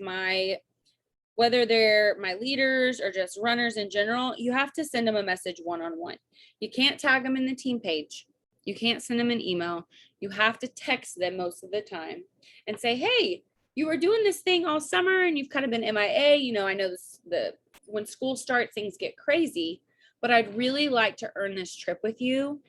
S1: whether they're my leaders or just runners in general, you have to send them a message one-on-one. You can't tag them in the team page. You can't send them an email. You have to text them most of the time and say, hey, you were doing this thing all summer and you've kind of been MIA. You know, I know when school starts, things get crazy, but I'd really like to earn this trip with you.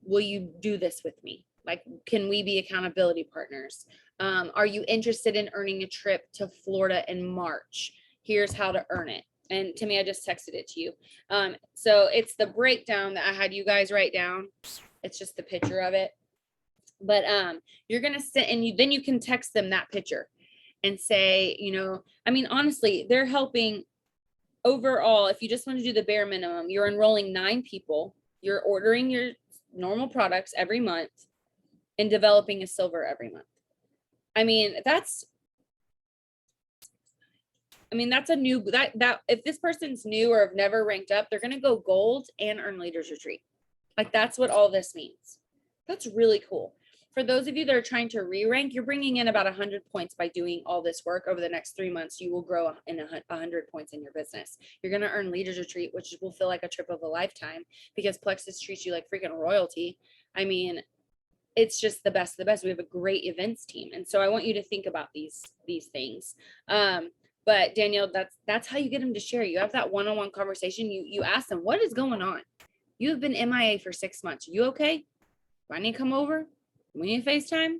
S1: Will you do this with me? Like, can we be accountability partners? Are you interested in earning a trip to Florida in March? Here's how to earn it. And Timmy, I just texted it to you. So it's the breakdown that I had you guys write down. It's just the picture of it. But you're going to send, and then you can text them that picture and say, you know, I mean, honestly, they're helping overall. If you just want to do the bare minimum, you're enrolling 9 people. You're ordering your normal products every month and developing a silver every month. I mean, that's a new, that if this person's new or have never ranked up, they're going to go gold and earn leaders retreat. Like, that's what all this means. That's really cool. For those of you that are trying to re-rank, you're bringing in about 100 points by doing all this work. Over the next 3 months, you will grow in 100 points in your business. You're going to earn leaders retreat, which will feel like a trip of a lifetime because Plexus treats you like freaking royalty. I mean, it's just the best of the best. We have a great events team. And so I want you to think about these things. But Danielle, that's how you get them to share. You have that one-on-one conversation. You ask them, what is going on? You've been MIA for 6 months. You okay? Do I need to come over? We need to FaceTime?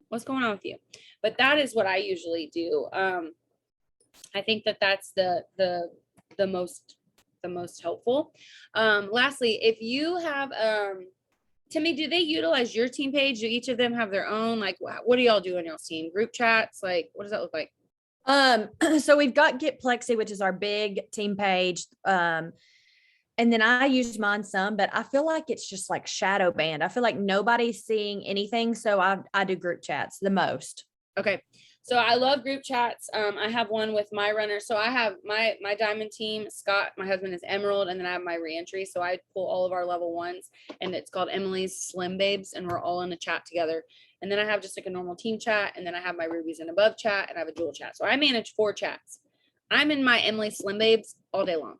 S1: What's going on with you? But that is what I usually do. I think that's the most helpful. Lastly, if you have, Timmy, do they utilize your team page? Do each of them have their own? Like, what do y'all do on y'all's team? Group chats? Like, what does that look like?
S3: So we've got Get Plexi, which is our big team page. And then I use mine some, but I feel like it's just like shadow banned. I feel like nobody's seeing anything. So I do group chats the most.
S1: Okay. So I love group chats. I have one with my runner. So I have my diamond team, Scott, my husband is Emerald, and then I have my reentry. So I pull all of our level 1s, and it's called Emily's Slim Babes, and we're all in a chat together. And then I have just like a normal team chat. And then I have my Rubies and Above chat, and I have a dual chat. So I manage 4 chats. I'm in my Emily Slim Babes all day long.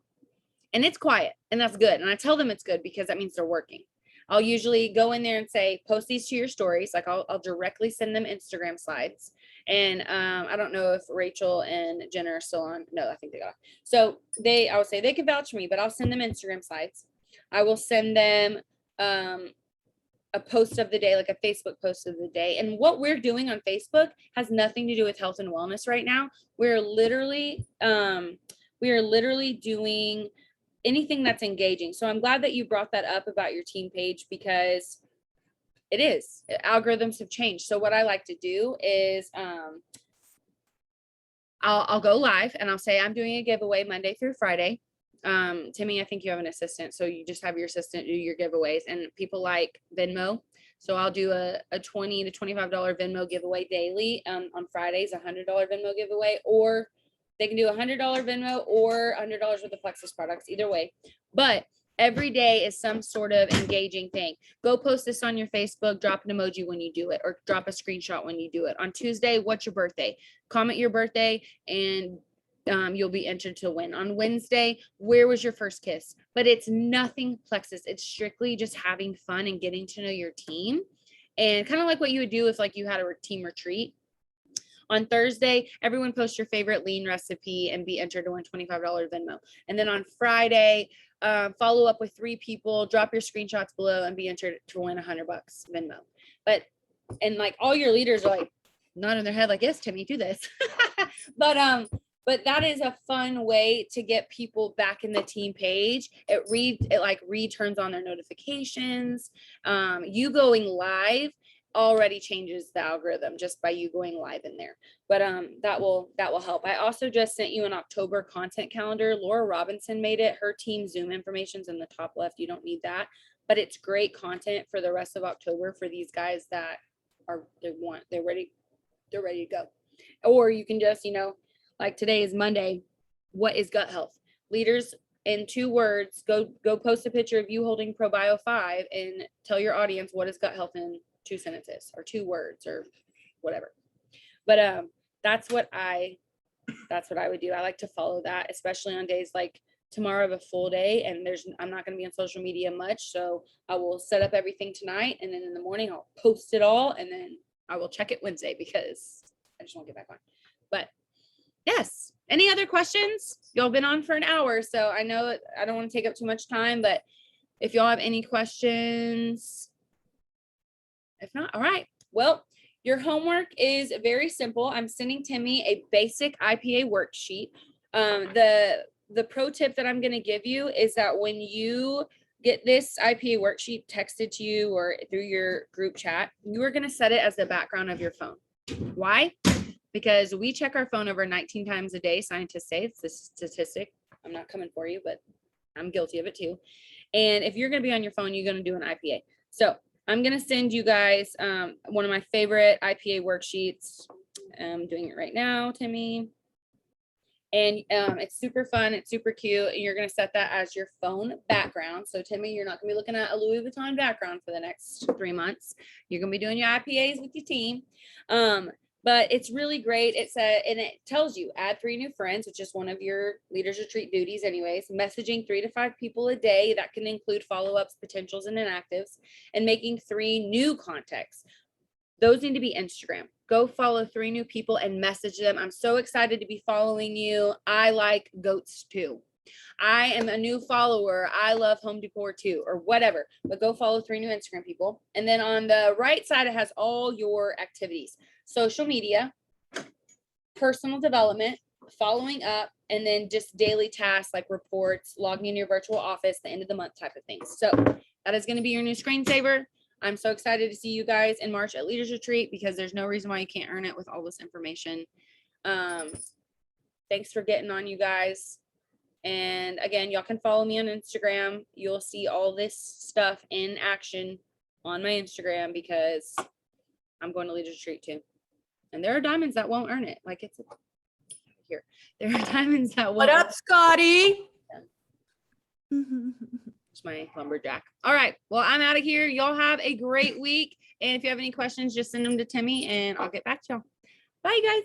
S1: And it's quiet, and that's good. And I tell them it's good because that means they're working. I'll usually go in there and say, post these to your stories. Like I'll directly send them Instagram slides. And I don't know if Rachel and Jenna are still on. No, I think they got off. So I would say they could vouch for me, but I'll send them Instagram slides. I will send them a post of the day, like a Facebook post of the day. And what we're doing on Facebook has nothing to do with health and wellness right now. We're literally doing anything that's engaging. So I'm glad that you brought that up about your team page, because it is, algorithms have changed. So what I like to do is I'll go live and I'll say I'm doing a giveaway Monday through Friday. Timmy, I think you have an assistant, so you just have your assistant do your giveaways, and people like Venmo. So I'll do a $20 to $25 Venmo giveaway daily. On Fridays, a $100 Venmo giveaway, or they can do $100 Venmo or $100 worth of Plexus products, either way. But every day is some sort of engaging thing. Go post this on your Facebook, drop an emoji when you do it, or drop a screenshot when you do it. On Tuesday, what's your birthday? Comment your birthday, and you'll be entered to win. On Wednesday, where was your first kiss? But it's nothing Plexus. It's strictly just having fun and getting to know your team. And kind of like what you would do if like you had a team retreat. On Thursday, everyone post your favorite lean recipe and be entered to win $25 Venmo. And then on Friday, follow up with 3 people, drop your screenshots below, and be entered to win $100 Venmo. And like all your leaders are like nodding their head like, yes, Timmy, do this. But that is a fun way to get people back in the team page. It turns on their notifications. You going live already changes the algorithm just by you going live in there. But that will help. I also just sent you an October content calendar. Laura Robinson made it. Her team Zoom information's in the top left. You don't need that, but it's great content for the rest of October for these guys that they're ready to go. Or you can just, like today is Monday. What is gut health? Leaders, in 2 words, go post a picture of you holding ProBio 5 and tell your audience what is gut health in 2 sentences or 2 words or whatever. But that's what I would do. I like to follow that, especially on days like tomorrow I have a full day and I'm not going to be on social media much. So I will set up everything tonight, and then in the morning I'll post it all, and then I will check it Wednesday because I just won't get back on. But yes. Any other questions? Y'all been on for an hour, so I know I don't want to take up too much time, but if y'all have any questions, if not, all right. Well, your homework is very simple. I'm sending Timmy a basic IPA worksheet. The pro tip that I'm going to give you is that when you get this IPA worksheet texted to you or through your group chat, you are going to set it as the background of your phone. Why? Because we check our phone over 19 times a day. Scientists say it's a statistic. I'm not coming for you, but I'm guilty of it too. And if you're going to be on your phone, you're going to do an IPA. So I'm going to send you guys one of my favorite IPA worksheets. I'm doing it right now, Timmy. And it's super fun. It's super cute. And you're going to set that as your phone background. So Timmy, you're not going to be looking at a Louis Vuitton background for the next 3 months. You're going to be doing your IPAs with your team. But it's really great. And it tells you add 3 new friends, which is one of your leaders retreat duties anyways, messaging 3 to 5 people a day. That can include follow-ups, potentials, and inactives, and making 3 new contacts. Those need to be Instagram. Go follow 3 new people and message them. I'm so excited to be following you. I like goats too. I am a new follower. I love home decor too, or whatever, but go follow 3 new Instagram people. And then on the right side, it has all your activities, social media, personal development, following up, and then just daily tasks like reports, logging in your virtual office, the end of the month type of things. So that is going to be your new screensaver. I'm so excited to see you guys in March at Leaders Retreat because there's no reason why you can't earn it with all this information. Thanks for getting on, you guys. And again, y'all can follow me on Instagram. You'll see all this stuff in action on my Instagram because I'm going to Leaders Retreat too. And there are diamonds that won't earn it. Like it's here. There are diamonds that won't.
S3: What up, Scotty?
S1: It's my lumberjack. All right. Well, I'm out of here. Y'all have a great week. And if you have any questions, just send them to Timmy and I'll get back to y'all. Bye, guys.